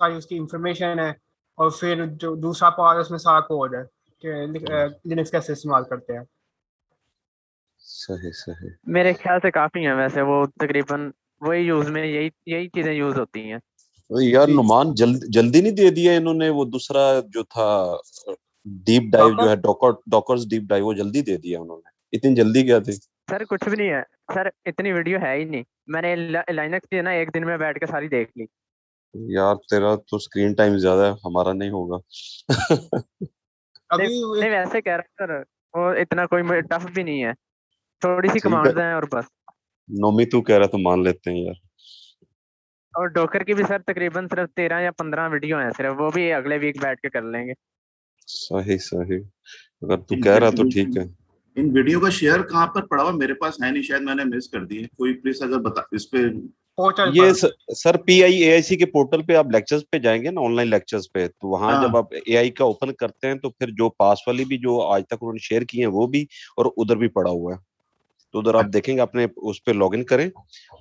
सारी उसकी इंफॉर्मेशन है, और फिर जो दूसरा पार्ट है उसमें सारा कोड है कि लिनक्स कैसे इस्तेमाल करते हैं। सही सही। मेरे ख्याल से काफी है वैसे, वो तकरीबन वही यूज में यही यही चीजें यूज होती हैं। यार जी। नुमान जल्दी नहीं दे दिया इन्होंने, वो दूसरा जो था डीप डाइव जो है डॉकर्स डीप डाइव, वो जल्दी दे दिया उन्होंने, इतनी जल्दी क्या थी? सर कुछ भी नहीं है सर, इतनी वीडियो है ही नहीं। मैंने लाइनक्स की है ना, एक दिन में बैठ के सारी देख ली। यार तेरा तो स्क्रीन टाइम ज्यादा है, हमारा नहीं होगा। अभी नहीं वैसे कह रहा हूँ सर, वो इतना कोई टफ भी नहीं है, थोड़ी सी ठीक है, कमांड्स हैं और बस। नोमी तू कह रहा तो मान लेते हैं यार। और डोकर की भी सर तकरीबन सिर्फ 13 या 15 वीडियो हैं सिर्फ, वो भी अगले वीक बैठ के कर लेंगे। सही सही, अगर तू इन कह रहा तो वीडियो ठीक है। इन वीडियो का शेयर कहाँ पर पड़ा हुआ? मेरे पास है नहीं, शायद मैंने मिस कर दी है। कोई प्लीज अगर बता इस पे। पोर्टल ये पर। सर PIAIC के पोर्टल पे आप लेक्चर्स पे जाएंगे ना, ऑनलाइन लेक्चर्स पे, तो वहां जब हाँ आप AI का ओपन करते हैं तो फिर जो पास वाली भी जो आज तक उन्होंने शेयर की है वो भी, और उधर भी पड़ा हुआ है, तो उधर आप देखेंगे, अपने उस पे लॉगिन करें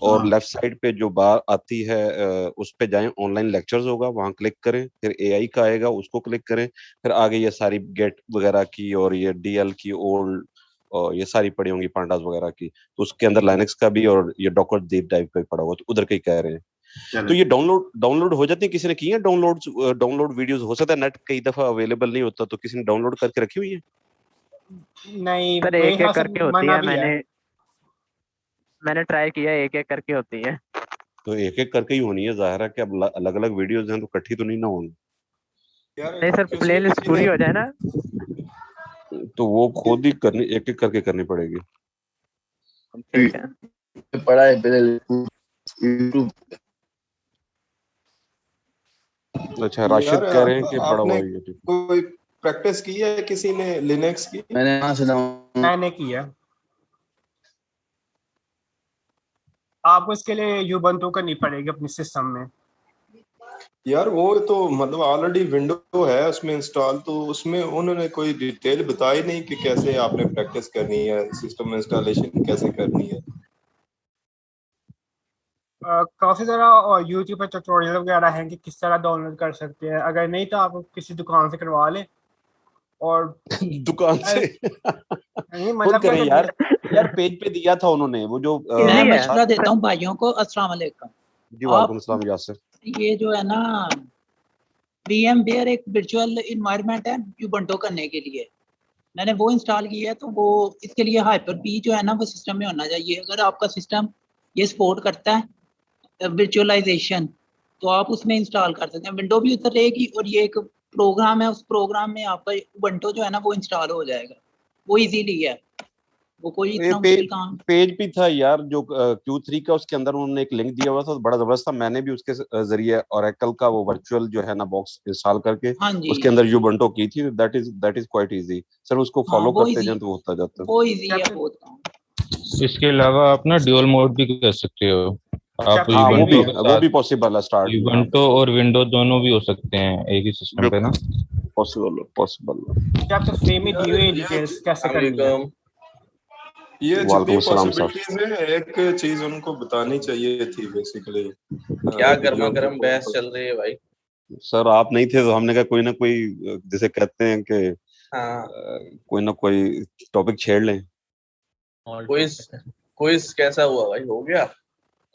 और हाँ लेफ्ट साइड पे जो बार आती है उस पे जाएं, ऑनलाइन लेक्चर्स होगा, वहां क्लिक करें, फिर AI का आएगा उसको क्लिक करें, फिर आगे ये सारी गेट वगैरह की और ये DL की ओल्ड और ये सारी पड़ी होंगी पांडास वगैरह की, तो उसके अंदर लाइनक्स का भी और ये डॉकर डीप डाइव का भी पड़ा हुआ, तो उधर के ही कह रहे हैं। तो चले। ये डाउनलोड हो जाती है, किसी ने की है डाउनलोड वीडियोस, हो सकता है नेट कई दफा अवेलेबल नहीं होता, तो किसी ने डाउनलोड करके रखी हुई है? नहीं, सर मेरे एक ख्याल एक से करके होती मना है, भी है। मैंने ट्राई किया, एक एक करके होती है। तो एक एक करके ही होनी है, जाहिर है कि अब अलग अलग वीडियोस हैं तो इकट्ठी तो नहीं ना होंगी। नहीं सर, प्लेलिस्ट पूरी हो जाए ना। तो वो खुद ही करनी, एक एक करके करनी पड़ेगी। ठीक है। पड़ा है यूट्यूब। अच्छा, राशिद यार कह रहे हैं कि पड़ा हुआ आपने है यूट्यूब। कोई प्रैक्टिस की है किसी ने लिनक्स की? मैंने यहाँ से मैंने किया। आपको इसके लिए यूबंटू करनी पड़ेगी अपने सिस्टम में। यार वो तो मतलब ऑलरेडी विंडो है उसमें इंस्टॉल, तो उसमें उन्होंने कोई डिटेल बताई नहीं कि कैसे आपने प्रैक्टिस करनी है, सिस्टम इंस्टॉलेशन कैसे करनी है। काफी सारा और यूट्यूब पर ट्यूटोरियल वगैरह हैं कि किस तरह डाउनलोड कर सकते हैं। अगर नहीं तो आप किसी दुकान से करवा लें। और दुकान से नहीं खुद मतलब करें यार। क्या यार पेज पे दिया था उन्होंने वो जो मैं इजी है मशवरा देता हूँ भाइयों को। अस्सलाम वालेकुम। जी वालेकुम आप अस्सलाम यासिर। ये जो है ना VMware एक वर्चुअल इन्वायरमेंट है यूबंटो करने के लिए, मैंने वो इंस्टॉल किया है। तो वो इसके लिए Hyper-V जो है ना वो सिस्टम में होना चाहिए। अगर आपका सिस्टम ये सपोर्ट करता है वर्चुअलाइजेशन, तो आप उसमें इंस्टॉल कर सकते हैं। विंडो भी उतर रहेगी और ये एक प्रोग्राम है, उस प्रोग्राम में आपका यूबंटो जो है ना वो इंस्टॉल हो जाएगा। वो इजीली है, वो कोई ये इतना मुश्किल काम। पेज भी था यार जो Q3 का, उसके अंदर उन्होंने एक लिंक दिया हुआ था, बड़ा जबरदस्त था। मैंने भी उसके जरिए ओरेकल का वो वर्चुअल जो है ना बॉक्स इंस्टॉल करके हाँ जी, उसके अंदर यूबंटो की थी। That is quite easy sir, उसको हाँ फॉलो वो करते इजी, जाएं तो होता जाता है। वो इजी है बहुत काम। इसके अलावा आप ना ड्यूल मोड भी कर सकते हो। आप हाँ वो यूबंटो के भी साथ पॉसिबल है स्टार्ट में। हाँ यूबंटो और विंडो दोनों भी हो सकते हैं एक ही सिस्टम पे ना। पॉसिबल। आपको फ्री में दी हुई यार डिटेल्स कैसे करनी है। ये जितनी वालेकुम अस्सलाम सर। पॉसिबिलिटीज है, एक चीज उनको बतानी चाहिए थी बेसिकली। क्या गर्मा वीडियो गर्म बहस चल रही है भाई। सर आप नहीं थे तो हमने कहा कोई ना कोई जिसे कहते हैं कि हाँ कोई ना कोई टॉपिक छेड़ लें। क्विज क्विज कैसा हुआ भाई, हो गया?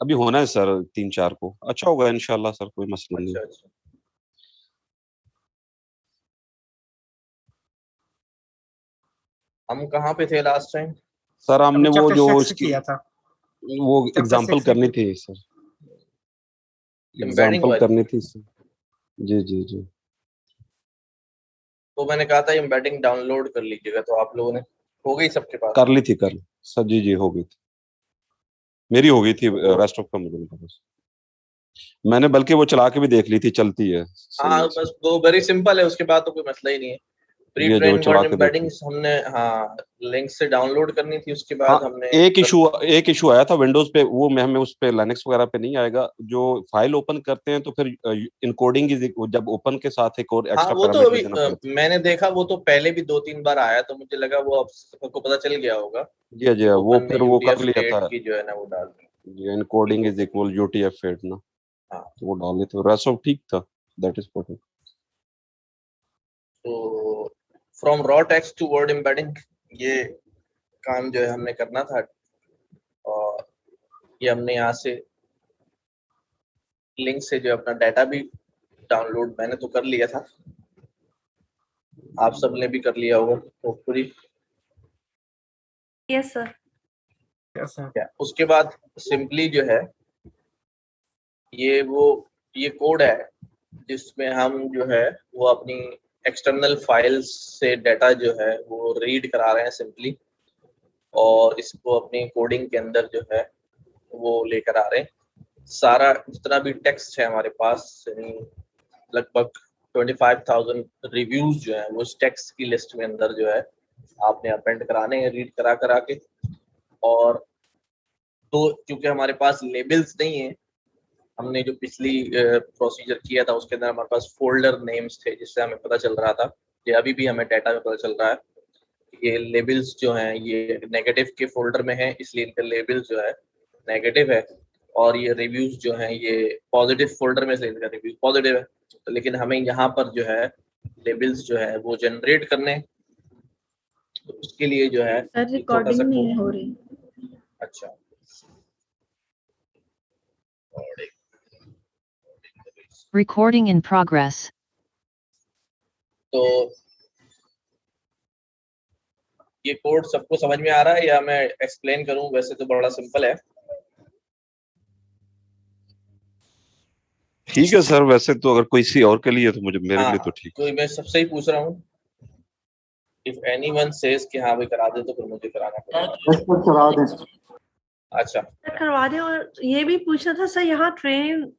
अभी होना है सर 3-4 को, अच्छा होगा इंशाल्लाह सर, कोई मसला नहीं। अच्छा अच्छा। हम कहाँ पे थे लास्ट टाइम? सर हमने वो चैप्टर जो 6 इसकी किया था। वो चैप्टर एग्जांपल 6 करनी थी सर, एम्बेडिंग एग्जांपल वाली। करनी थी सर। जी जी जी। तो मैंने कहा था एम्बेडिंग डाउनलोड कर लीजिएगा, तो आप लोगों ने हो गई सबके पास? कर ली थी सर। जी जी हो गई थी, मेरी हो गई थी, तो रेस्ट ऑफ का मुझे नहीं पता। मैंने बल्कि वो चला के भी देख ली थी, चलती है सही हाँ है बस सर। वो वेरी सिंपल है, उसके बाद तो कोई मसला ही नहीं है। प्री जी जी वो ट्रेन चला वर्ड के देख ली। एम्बेडिंग्स हमने, हाँ, लिंक से डाउनलोड करनी थी, उसके हाँ बाद हमने एक इशू आया था विंडोज पे, वो मैं हमें उस पे लिनक्स वगैरह पे नहीं आएगा। जो फाइल ओपन करते हैं तो फिर इनकोडिंग जब ओपन के साथ एक और हाँ एक्स्ट्रा वो तो पैरामीटर अभी देना पड़ता मैंने देखा, वो तो पहले भी 2-3 बार आया, तो मुझे लगा वो अब सबको पता चल गया होगा। है। जी जी वो ओपन में फिर वो कर लिया UTF-8 था। की जो है ना वो डाल दी। जी इनकोडिंग इज इक्वल UTF-8 ना, हाँ तो वो डाल दी, तो रेस्ट ऑफ ठीक था। That is what. तो from raw text to word embedding, ये काम जो है हमने करना था, और ये हमने यहाँ से लिंक से जो अपना डाटा भी डाउनलोड मैंने तो कर लिया था, आप सबने भी कर लिया होगा hopefully. Yes sir. Yes sir. उसके बाद सिंपली जो है ये कोड है जिसमें हम जो है वो अपनी एक्सटर्नल फाइल्स से डाटा जो है वो रीड करा रहे हैं सिंपली, और इसको अपनी कोडिंग के अंदर जो है वो लेकर आ रहे हैं। सारा जितना भी टेक्स्ट है हमारे पास, लगभग 25,000 रिव्यूज जो है वो इस टेक्स्ट की लिस्ट में अंदर जो है आपने अपेंड कराने हैं रीड करा के। और तो क्योंकि हमारे पास लेबल्स नहीं है, हमने जो पिछली प्रोसीजर किया था उसके अंदर हमारे पास फोल्डर नेम्स थे, जिससे हमें पता चल रहा था कि अभी भी हमें डाटा में पता चल रहा है ये लेबल्स जो हैं ये नेगेटिव के फोल्डर में है, इसलिए इनका लेबल जो है नेगेटिव है, और ये रिव्यूज जो हैं ये पॉजिटिव फोल्डर में से इनका रिव्यू पॉजिटिव है। तो लेकिन हमें यहाँ पर जो है लेबल्स जो है वो जनरेट करने, तो उसके लिए जो है रिकॉर्डिंग नहीं हो रही। अच्छा, Recording in progress. तो ये कोड सबको समझ में आ रहा है या मैं एक्सप्लेन करूं? वैसे तो बड़ा सिंपल है। ठीक है सर, वैसे तो अगर कोई किसी और के लिए तो मेरे लिए तो ठीक है। तो मैं सबसे ही पूछ रहा हूँ, इफ एनीवन सेज कि हाँ भाई करा दे, तो फिर मुझे कराना पड़ेगा। करा दें। अच्छा, करवा दें। और ये भी पूछना था सर, यहाँ ट्रेन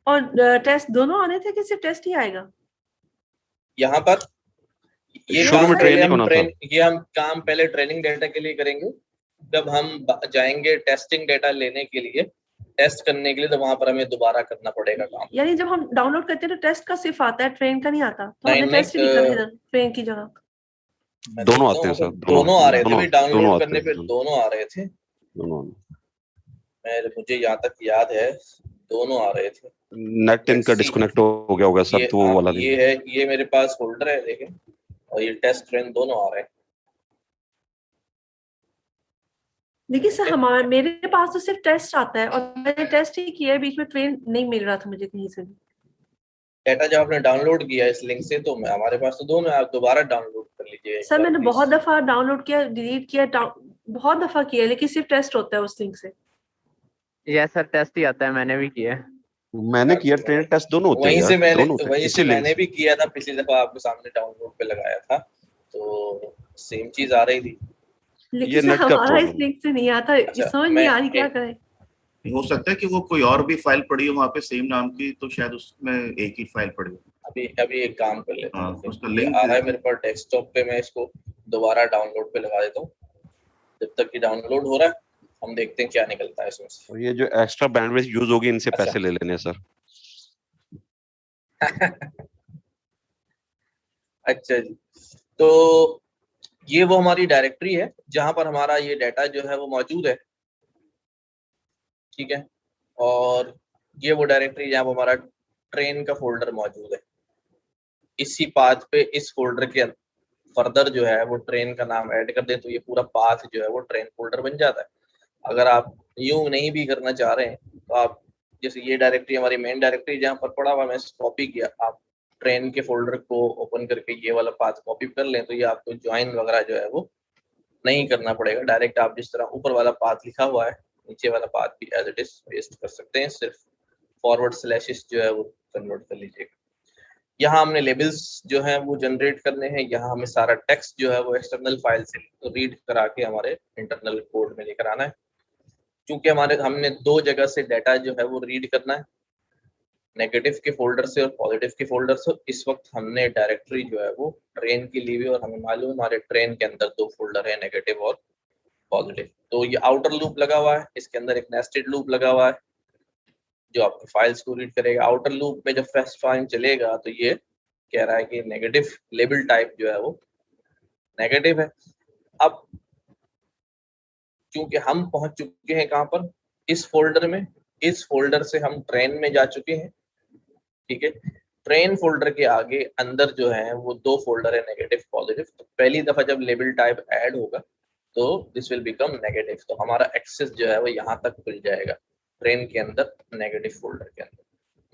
और टेस्ट दोनों आने थे कि सिर्फ टेस्ट ही आएगा? यहाँ पर ये शुरू में ट्रेन होना था। ये हम काम पहले ट्रेनिंग डेटा के लिए करेंगे, जब हम जाएंगे टेस्टिंग डेटा लेने के लिए, टेस्ट करने के लिए, तो वहां पर हमें दोबारा करना पड़ेगा काम। यानी जब हम डाउनलोड करते हैं तो टेस्ट का सिर्फ आता है, ट्रेन का नहीं आता? तो नहीं, हमने टेस्ट ही लिखा था ट्रेन की जगह। दोनों आते हैं सर, दोनों आ रहे थे भाई, डाउनलोड करने पे दोनों दोनों आ रहे थे। मुझे यहाँ तक याद है दोनों आ रहे थे। नेट इनका डिस्कनेक्ट हो गया होगा सर, तो वो वाला ये है, ये मेरे पास फोल्डर है देखें, और ये टेस्ट ट्रेन दोनों आ रहे हैं। देखिए सर, मेरे पास तो सिर्फ टेस्ट आता है, और मैंने टेस्ट ही किया है, बीच में ट्रेन नहीं मिल रहा था मुझे कहीं से भी। डाटा जब आपने डाउनलोड किया इस लिंक से, तो हमारे पास तो दोनों, आप दोबारा डाउनलोड कर लीजिए। सर मैंने बहुत दफा डाउनलोड किया, डिलीट किया, बहुत दफा किया, लेकिन सिर्फ टेस्ट होता है उस लिंक से। यस सर, टेस्ट ही आता है, मैंने भी किया है। मैंने किया, ट्रेन टेस्ट दोनों होते हैं यार, दोनों होते हैं। वहीं से मैंने भी किया था पिछली दफा, आपके सामने डाउनलोड पे लगाया था, तो सेम चीज आ रही थी। लेकिन सर हमारा इस लिंक से नहीं आता, समझ नहीं आ रही क्या करें। हो सकता है कि वो कोई और भी फाइल पड़ी हो वहाँ पे सेम नाम की, तो शायद उसमें एक ही फाइल पड़ी हो। अभी एक काम कर लेते हैं, उसका लिंक आ रहा है मेरे पास डेस्कटॉप पे, मैं इसको दोबारा डाउनलोड पे लगा देता हूँ। जब तक कि डाउनलोड हो रहा है हम देखते हैं क्या निकलता है इसमें से। और ये जो एक्स्ट्रा बैंडविड्थ यूज होगी, इनसे पैसे ले लेने सर। अच्छा जी, तो ये वो हमारी डायरेक्टरी है जहां पर हमारा ये डाटा जो है वो मौजूद है, ठीक है। और ये वो डायरेक्टरी जहाँ पर हमारा ट्रेन का फोल्डर मौजूद है। इसी पाथ पे इस फोल्डर के फर्दर जो है वो ट्रेन का नाम ऐड कर दें, तो ये पूरा पाथ जो है वो ट्रेन फोल्डर बन जाता है। अगर आप यूं नहीं भी करना चाह रहे हैं, तो आप जैसे ये डायरेक्टरी हमारी मेन डायरेक्टरी जहाँ पर पड़ा हुआ, मैं कॉपी किया, आप ट्रेन के फोल्डर को ओपन करके ये वाला पाथ कॉपी कर लें, तो ये आपको ज्वाइन वगैरह जो है वो नहीं करना पड़ेगा। डायरेक्ट आप जिस तरह ऊपर वाला पाथ लिखा हुआ है, नीचे वाला पाथ भी एज इट इज पेस्ट कर सकते हैं, सिर्फ फॉरवर्ड स्लैशेस जो है वो कन्वर्ट कर लीजिएगा। यहाँ हमने लेबल्स जो हैं वो जनरेट करने हैं। यहाँ हमें सारा टेक्स्ट जो है वो एक्सटर्नल फाइल से रीड करा के हमारे इंटरनल कोड में लेकर आना है। क्योंकि हमने दो जगह से डाटा जो है वो रीड करना है, नेगेटिव के फोल्डर से और पॉजिटिव के फोल्डर से। इस वक्त हमने डायरेक्टरी जो है वो ट्रेन की ली हुई, और हमें मालूम है हमारे ट्रेन के अंदर दो फोल्डर है, नेगेटिव और पॉजिटिव। तो ये आउटर लूप लगा हुआ है, इसके अंदर एक नेस्टेड लूप लगा हुआ है जो आपकी फाइल्स को रीड करेगा। आउटर लूप में जब फर्स्ट फाइल चलेगा तो ये कह रहा है कि नेगेटिव लेबल टाइप जो है वो नेगेटिव है। अब क्योंकि हम पहुंच चुके हैं कहां पर, इस फोल्डर में, इस फोल्डर से हम ट्रेन में जा चुके हैं, ठीक है। ट्रेन फोल्डर के आगे अंदर जो है वो दो फोल्डर है, नेगेटिव पॉजिटिव। तो पहली दफा जब लेबल टाइप ऐड होगा तो दिस विल बिकम नेगेटिव, तो हमारा एक्सेस जो है वो यहाँ तक खुल जाएगा, ट्रेन के अंदर नेगेटिव फोल्डर के अंदर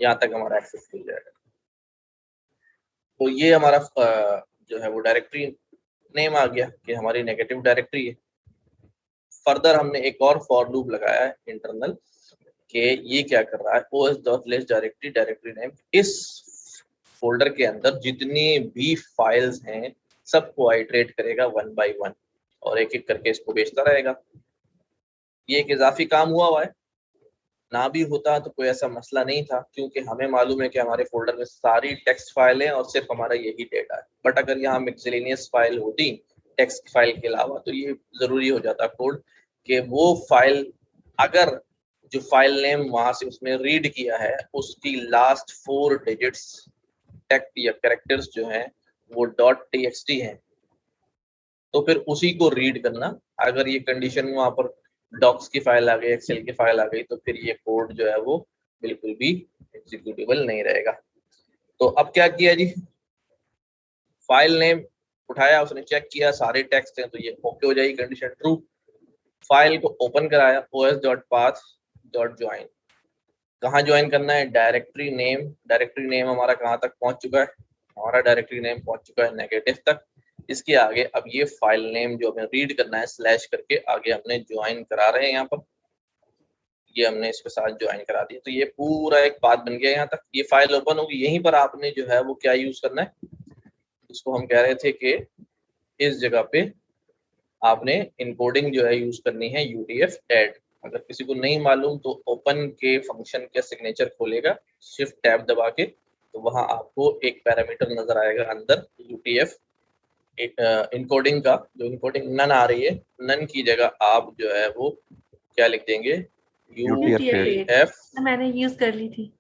यहाँ तक हमारा एक्सेस खुल जाएगा। तो ये हमारा जो है वो डायरेक्टरी नेम आ गया कि हमारी नेगेटिव डायरेक्टरी है। फर्दर हमने एक और फॉर लूप लगाया है इंटरनल कि ये क्या कर रहा है, os.list डायरेक्टरी नेम इस फोल्डर के अंदर जितनी भी फाइल्स हैं सबको आइटरेट करेगा 1 by 1 और एक एक करके इसको बेचता रहेगा। ये एक इजाफी काम हुआ है, ना भी होता तो कोई ऐसा मसला नहीं था, क्योंकि हमें मालूम है कि हमारे फोल्डर में सारी टेक्स्ट फाइल है और सिर्फ हमारा यही डेटा है। बट अगर यहाँ मिक्सेलेनियस फाइल होती टेक्स्ट फाइल के अलावा तो ये जरूरी हो जाता कोड कि वो फाइल, अगर जो फाइल नेम वहां से उसमें रीड किया है उसकी लास्ट 4 डिजिट्स टेक्स्ट या कैरेक्टर्स जो हैं वो .txt हैं, तो फिर उसी को रीड करना। अगर ये कंडीशन वहां पर डॉक्स की फाइल आ गई, एक्सेल की फाइल आ गई, तो फिर ये कोड जो है वो बिल्कुल भी एग्जीक्यूटेबल नहीं रहेगा। तो अब क्या किया जी, फाइल नेम उठाया, उसने चेक किया सारे टेक्स्ट हैं तो ये ओके हो जाएगी, कंडीशन ट्रू। फाइल को ओपन कराया, os.path.join, कहाँ ज्वाइन करना है, डायरेक्टरी नेम हमारा कहाँ तक पहुंच चुका है, हमारा डायरेक्टरी नेम पहुंच चुका है नेगेटिव तक। इसके आगे अब ये फाइल नेम जो हमें रीड करना है स्लैश करके आगे हमने ज्वाइन करा रहे हैं, यहाँ पर ये हमने इसके साथ ज्वाइन करा दिया। तो ये पूरा एक पाथ बन गया, यहाँ तक ये फाइल ओपन होगी। यहीं पर आपने जो है वो क्या यूज करना है, इसको हम कह रहे थे कि इस जगह पे आपने इनकोडिंग जो है यूज करनी है UTF-8। अगर किसी को नहीं मालूम तो ओपन के फंक्शन के सिग्नेचर खोलेगा, शिफ्ट टैब दबा के, तो वहां आपको एक पैरामीटर नजर आएगा अंदर UTF इनकोडिंग का। जो इनकोडिंग नन आ रही है, नन की जगह आप जो है वो क्या लिख देंगे, UTF। मैंने यूज कर ली थी।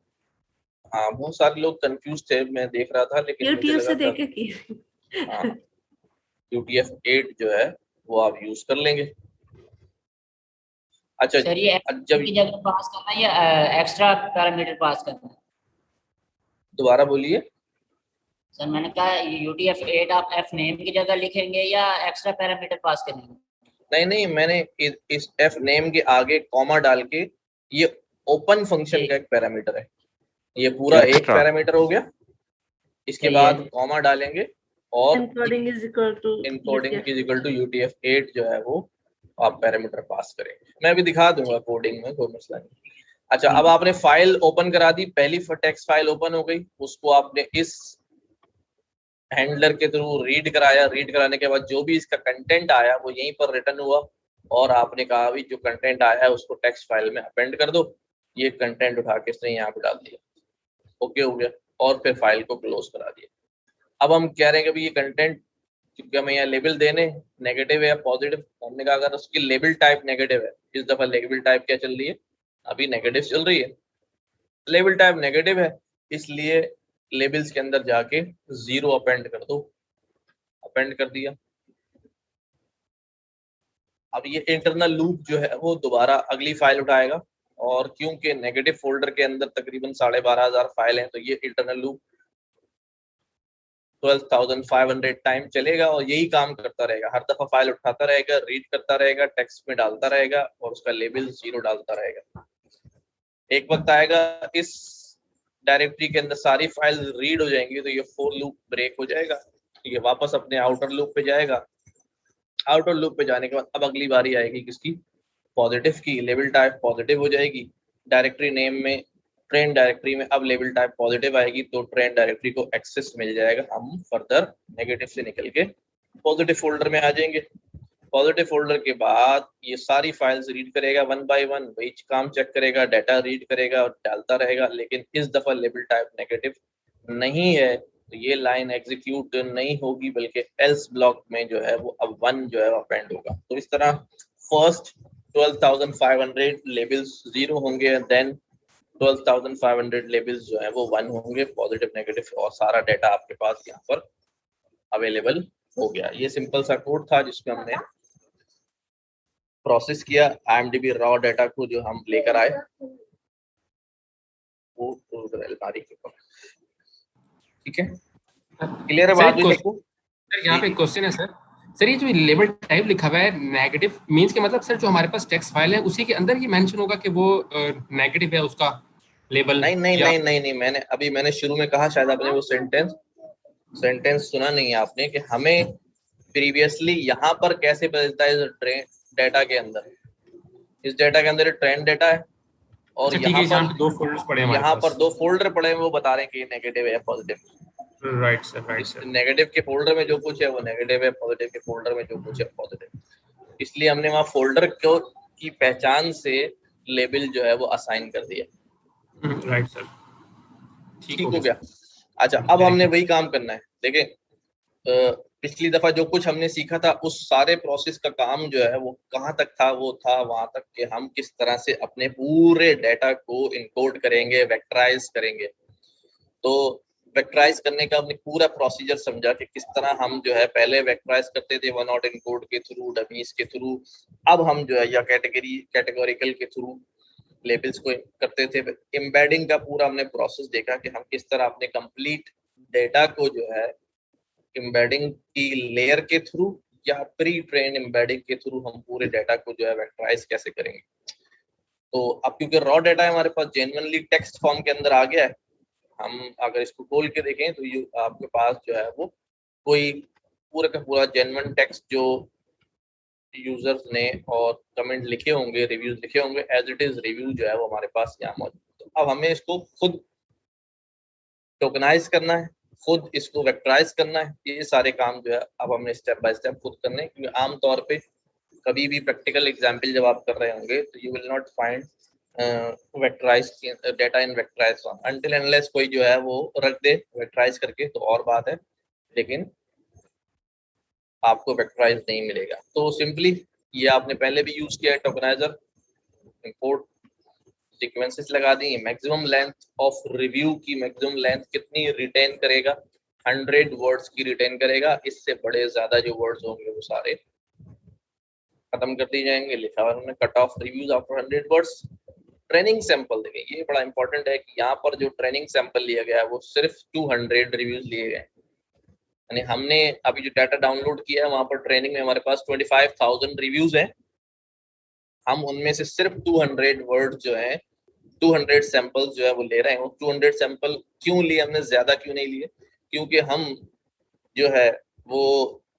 हाँ, बहुत सारे लोग कंफ्यूज थे, मैं देख रहा था, लेकिन यूट्यूब से देख के की। हाँ, UTF-8 जो है वो आप यूज कर लेंगे। अच्छा सर, ये जब की जगह पास करना है या एक्स्ट्रा पैरामीटर पास करना है? दोबारा बोलिए सर, मैंने कहा UTF-8 आप f नेम की जगह लिखेंगे या एक्स्ट्रा पैरामीटर पास करेंगे? नहीं, मैंने इस f नेम के आगे कॉमा डाल के, ये ओपन फंक्शन का एक पैरामीटर है, ये पूरा एक पैरामीटर हो गया। इसके बाद कॉमा डालेंगे और encoding is equal to UTF-8 जो है वो आप पैरामीटर पास करेंगे। मैं अभी दिखा दूंगा कोडिंग में, कोई मसला नहीं। अच्छा, अब आपने फाइल ओपन करा दी, पहली टेक्स्ट फाइल ओपन हो गई, उसको आपने इस हैंडलर के थ्रू रीड कराया। रीड कराने के बाद जो भी इसका कंटेंट आया वो यहीं पर रिटर्न हुआ और आपने कहा भी जो कंटेंट आया है उसको टेक्स्ट फाइल में अपेंड कर दो। ये कंटेंट उठा के इसने यहाँ पे डाल दिया, ओके हो गया, और फिर फाइल को क्लोज करा दिया। अब हम कह रहे हैं कि भाई ये कंटेंट, क्योंकि हमें यहाँ लेबल देने नेगेटिव है या पॉजिटिव, हमने कहा अगर उसकी लेबल टाइप नेगेटिव है, इस दफा लेबल टाइप क्या चल रही है, अभी नेगेटिव चल रही है, लेबल टाइप नेगेटिव है, इसलिए लेबल्स के अंदर जाके 0 अपेंड कर दो। अपेंड कर दिया। अब ये इंटरनल लूप जो है वो दोबारा अगली फाइल उठाएगा, और क्योंकि नेगेटिव फोल्डर के अंदर तकरीबन 12,500 फाइल हैं, तो ये इंटरनल लूप 12,500 टाइम चलेगा और यही काम करता रहेगा। हर दफा फाइल उठाता रहेगा, रीड करता रहेगा, टेक्स्ट में डालता रहेगा और उसका लेबल 0 डालता रहेगा। एक वक्त आएगा इस डायरेक्टरी के अंदर सारी फाइल रीड हो जाएंगी, तो ये फॉर लूप ब्रेक हो जाएगा, ये वापस अपने आउटर लूप पे जाएगा। आउटर लूप पे जाने के बाद अब अगली बारी आएगी किसकी, पॉजिटिव की। लेबल टाइप पॉजिटिव हो जाएगी। डायरेक्टरी नेम में ट्रेन डायरेक्टरी में अब लेबल टाइप पॉजिटिव आएगी, तो ट्रेन डायरेक्टरी को एक्सेस मिल जाएगा। हम फर्दर नेगेटिव से निकल के पॉजिटिव फोल्डर में आ जाएंगे। पॉजिटिव फोल्डर के बाद ये सारी फाइल्स रीड करेगा 1 by 1, वही काम चेक करेगा, डाटा रीड करेगा और डालता रहेगा। लेकिन इस दफा लेबल टाइप नेगेटिव नहीं है, तो ये लाइन एग्जीक्यूट नहीं होगी, बल्कि एल्स ब्लॉक में जो है वो अब 1 जो है वो अपेंड होगा। तो इस तरह फर्स्ट 12,500 लेबल्स 0 होंगे, देन 12,500 लेबल्स जो है वो 1 होंगे, पॉजिटिव नेगेटिव, और सारा डाटा आपके पास यहाँ पर अवेलेबल हो गया। ये सिंपल सा कोड था जिसमें हमने प्रोसेस किया IMDb रॉ डाटा को जो हम लेकर आए वो अलमारी के ऊपर। ठीक है, क्लियर है सर बात एक हुई क्वेश्चन, सबको? सर यहाँ पे एक क्वेश्चन है सर। सर ये जो लेबल टाइप लिखा हुआ है नेगेटिव मींस के मतलब सर जो हमारे पास टेक्स्ट फाइल है उसी के अंदर ही मेंशन होगा कि वो नेगेटिव है उसका लेबल नहीं नहीं या नहीं नहीं नहीं, मैंने शुरू में कहा, शायद आपने वो सेंटेंस सुना नहीं है आपने, कि हमें प्रीवियसली यहाँ पर कैसे बदलता है डेटा के अंदर। इस डेटा के अंदर ट्रेंड डेटा है और अच्छा ठीक है, यहाँ पे दो फोल्डर्स पड़े हैं हमारे यहाँ पास। पर 2 फोल्डर पड़े हैं, वो बता रहे हैं कि नेगेटिव है पॉजिटिव। Right sir. नेगेटिव के फोल्डर में जो कुछ है वो नेगेटिव है, पॉजिटिव के फोल्डर में जो कुछ है पॉजिटिव। इसलिए हमने वहाँ फोल्डर की पहचान से लेबल जो है वो असाइन कर दिया। राइट सर, ठीक हो गया। अच्छा, अब हमने वही काम करना है। देखिए पिछली दफा जो कुछ हमने सीखा था उस सारे प्रोसेस का काम जो है वो कहाँ तक था, वो था वहां तक कि हम किस तरह से अपने पूरे डेटा को इनकोड करेंगे, वेक्टराइज करेंगे। तो वेक्टराइज करने का हमने पूरा प्रोसीजर समझा कि किस तरह हम जो है पहले वेक्टराइज करते थे 1 हॉट इनकोड के थ्रू, डमीज के थ्रू। अब हम जो है या कैटेगोरिकल के थ्रू लेबल्स को करते थे। एम्बेडिंग का पूरा हमने प्रोसेस देखा कि हम किस तरह अपने कंप्लीट डेटा को जो है एम्बेडिंग की लेयर के थ्रू या प्री ट्रेन एम्बेडिंग के थ्रू हम पूरे डेटा को जो है वेक्टराइज कैसे करेंगे। तो अब क्योंकि रॉ डेटा हमारे पास जेन्युइनली टेक्स्ट फॉर्म के अंदर आ गया है, हम अगर इसको खोल के देखें तो आपके पास जो है वो कोई पूरा का पूरा जेन्युइन टेक्स्ट जो यूजर्स ने और कमेंट लिखे होंगे, रिव्यूज लिखे होंगे, एज इट इज रिव्यू जो है वो हमारे पास यहाँ मौजूद। तो अब हमें इसको खुद टोकनाइज करना है, खुद इसको वेक्टराइज करना है। ये सारे काम जो है अब हमने स्टेप बाय स्टेप खुद करने हैं, क्योंकि आमतौर पे कभी भी प्रैक्टिकल एग्जाम्पल जब आप कर रहे होंगे तो you will not find vectorise data in vectorise form until unless कोई जो है वो रख दे वेक्टराइज करके, तो और बात है, लेकिन आपको वेक्टराइज नहीं मिलेगा। तो सिंपली ये आपने पहले भी यूज किया है टोकनाइजर, इंपोर्ट सीक्वेंसेस लगा दी। मैक्सिमम लेंथ ऑफ रिव्यू की मैक्सिमम लेंथ कितनी रिटेन करेगा, 100 वर्ड्स की रिटेन करेगा। इससे बड़े ज्यादा जो वर्ड्स होंगे वो सारे खत्म कर दिए जाएंगे। लिखा हुआ उन्होंने cut off reviews after 100 words. Training sample देखें, ये बड़ा इंपॉर्टेंट है कि यहाँ पर जो ट्रेनिंग सैंपल लिया गया है वो सिर्फ 200 रिव्यूज लिए गए। यानी हमने अभी जो डाटा डाउनलोड किया है वहां पर ट्रेनिंग में हमारे पास 25,000 रिव्यूज हैं। हम उनमें से सिर्फ 200 वर्ड जो है 200 सैंपल्स जो है वो ले रहे हैं। 200 सैंपल क्यों लिए हमने, ज्यादा क्यों नहीं लिए? क्योंकि हम जो है वो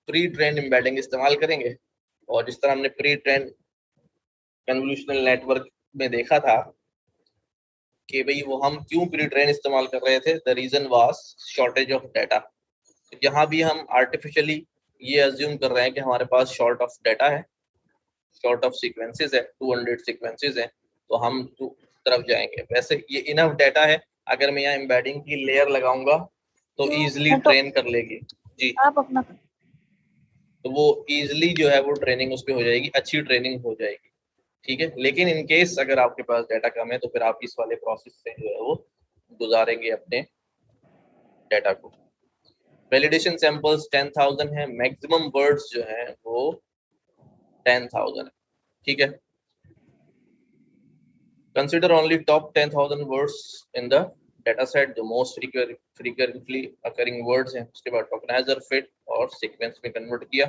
प्री ट्रेन एम्बेडिंग इस्तेमाल करेंगे। और जिस तरह हमने प्री ट्रेन कन्वोल्यूशनल नेटवर्क में देखा था कि भाई वो हम क्यों प्री ट्रेन इस्तेमाल कर रहे थे, the reason was shortage of data. यहाँ भी हम आर्टिफिशियली ये अज्यूम कर रहे हैं कि हमारे पास शॉर्ट ऑफ डाटा है, शॉर्ट ऑफ सीक्वेंसेस है, 200 सीक्वेंसेस है, तो हम तरफ जाएंगे। वैसे ये इनफ डाटा है, अगर मैं यहाँ एम्बेडिंग की लेयर लगाऊंगा तो इजीली ट्रेन कर लेगी जी। आप अपना तो वो इजीली जो है वो ट्रेनिंग उस पर हो जाएगी, अच्छी ट्रेनिंग हो जाएगी, ठीक है। लेकिन इन केस अगर आपके पास डाटा कम है तो फिर आप इस वाले प्रोसेस से जो है वो गुजारेंगे अपने डाटा को। वैलिडेशन सैंपल्स 10,000 है, मैक्सिमम वर्ड्स जो है वो 10,000 है, ठीक है। Consider only top 10,000 words in the data set, जो मोस्ट फ्रीक्वेंटली अकरिंग वर्ड्स हैं। उसके बाद टोकनाइजर फिट और सीक्वेंस में कन्वर्ट किया।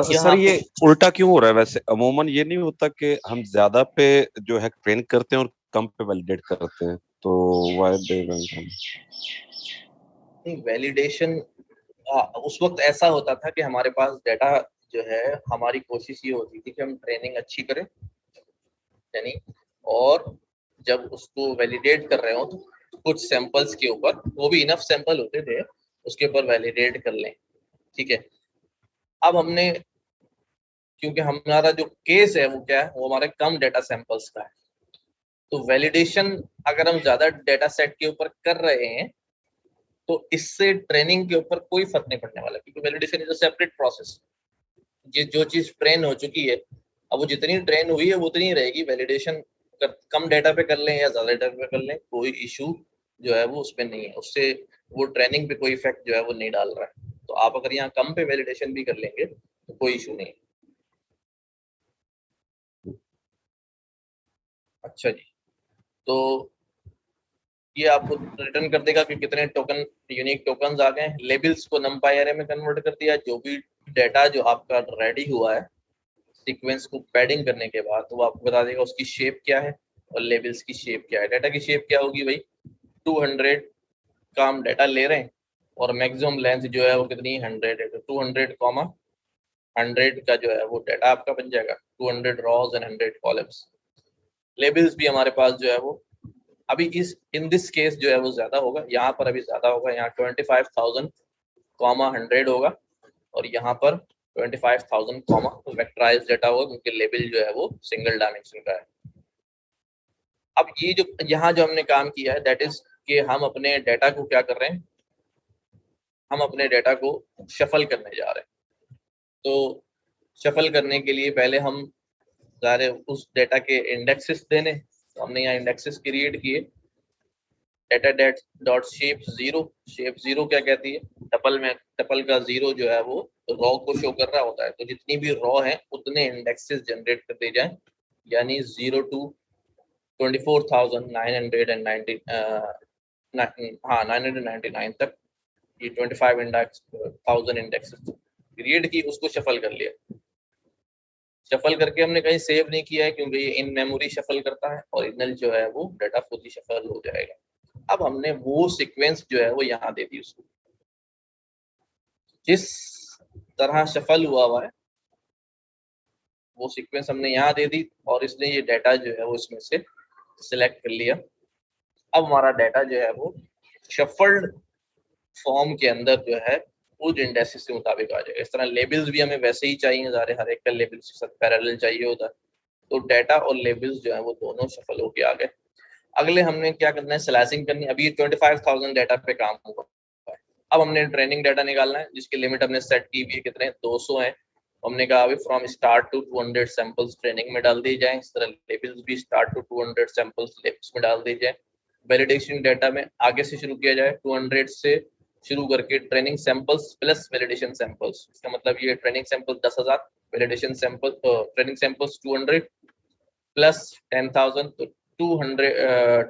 सर ये उल्टा क्यों हो रहा है? वैसे अमूमन ये नहीं होता कि हम ज्यादा पे जो है ट्रेन करते हैं और कम पे वैलिडेट करते हैं, तो व्हाई दे वैलिडेशन उस वक्त ऐसा होता था कि हमारे पास डाटा जो है, हमारी कोशिश ये होती थी कि हम ट्रेनिंग अच्छी करें, यानी और जब उसको वैलिडेट कर रहे हो तो कुछ सैंपल्स के ऊपर, वो भी इनफ सैंपल होते थे, उसके ऊपर वैलिडेट कर लें, ठीक है। अब हमने, क्योंकि हमारा जो केस है वो क्या है, वो हमारे कम डेटा सैंपल्स का है, तो वैलिडेशन अगर हम ज्यादा डेटा सेट के ऊपर कर रहे हैं तो इससे ट्रेनिंग के ऊपर कोई फर्क नहीं पड़ने वाला, क्योंकि validation is a separate process. ये जो चीज ट्रेन हो चुकी है, अब वो जितनी ट्रेन हुई है वो उतनी ही रहेगी। वैलिडेशन कम डाटा पे कर लें या ज्यादा डाटा पे कर लें, कोई इशू जो है वो उसमें नहीं है, उससे वो ट्रेनिंग पे कोई इफेक्ट जो है वो नहीं डाल रहा है। तो आप अगर यहाँ कम पे वैलिडेशन भी कर लेंगे तो कोई इशू नहीं। अच्छा जी, तो ये आपको रिटर्न कर देगा कि कितने टोकन यूनिक टोकन्स आ गए। लेबल्स को नंपाई एरे में कन्वर्ट कर दिया। जो भी डाटा जो आपका रेडी हुआ है सीक्वेंस को पैडिंग करने के बाद, तो वो आपको बता देगा उसकी शेप क्या है और लेबल्स की शेप क्या है। डाटा की शेप क्या होगी भाई, 200 का हम डाटा ले रहे हैं और मैक्सिमम लेंथ जो है वो कितनी 100 है, तो 200, 100 का जो है वो डाटा आपका बन जाएगा, 200 रॉज एंड 100 कॉलम्स। लेबल्स भी हमारे पास जो है वो अभी इन दिस केस जो है वो ज्यादा होगा, यहाँ पर अभी ज्यादा होगा, यहाँ 25,000 100 होगा और यहाँ पर 25,000 वेक्टराइज्ड डाटा होगा, क्योंकि लेबल जो है वो सिंगल डायमेंशन का है। अब ये जो यहाँ जो हमने काम किया है दैट इज कि हम अपने डाटा को क्या कर रहे हैं, हम अपने डाटा को शफल करने जा रहे हैं। तो शफल करने के लिए पहले हम सारे उस डाटा के इंडेक्सेस देने, तो हमने यहाँ इंडेक्सेस क्रिएट किए। डाटा डॉट शेप जीरो क्या कहती है, टपल का जीरो जो है वो रॉ को शो कर रहा होता है। तो जितनी भी रॉ है उतने इंडेक्सेस जनरेट कर दिए जाए, यानी 0 to 24,990 999 तक ये 25,000 इंडेक्सेस क्रिएट की, उसको शफल कर लिया। शफल करके हमने कहीं सेव नहीं किया है क्योंकि ये इन मेमोरी शफल करता है, ओरिजिनल जो है वो डाटा खुद ही शफल हो जाएगा। अब हमने वो सीक्वेंस जो है वो यहाँ दे दी उसको, जिस तरह शफल हुआ है वो सीक्वेंस हमने यहाँ दे दी और इसने ये डाटा जो है वो इसमें से सिलेक्ट कर लिया। अब हमारा डाटा जो है वो शफल्ड फॉर्म के अंदर जो है उस इंडेक्सेस के मुताबिक आ जाएगा। इस तरह लेबल्स भी हमें वैसे ही चाहिए, सारे हर एक का लेबल्स के साथ पैरेलल चाहिए होता है। तो डाटा और लेबल्स जो है वो दोनों शफल होके आ गए। अगले हमने क्या करना है, स्लाइसिंग करनी है। अभी 25,000 डाटा पे काम हुआ है। अब हमने ट्रेनिंग डाटा निकालना है जिसकी लिमिट हमने सेट की हुई है, कितने 200 है। हमने कहा अभी from start to 200 samples training में डाल दी जाए। इस तरह लेबल्स भी स्टार्ट टू 200 सैंपल्स लेबल्स में डाल दी जाए। वैलिडेशन डाटा में आगे से शुरू किया जाए, 200 से शुरू करके training samples plus validation samples. इसका मतलब ये training sample 10,000, validation sample training samples 200 plus 10,000, तो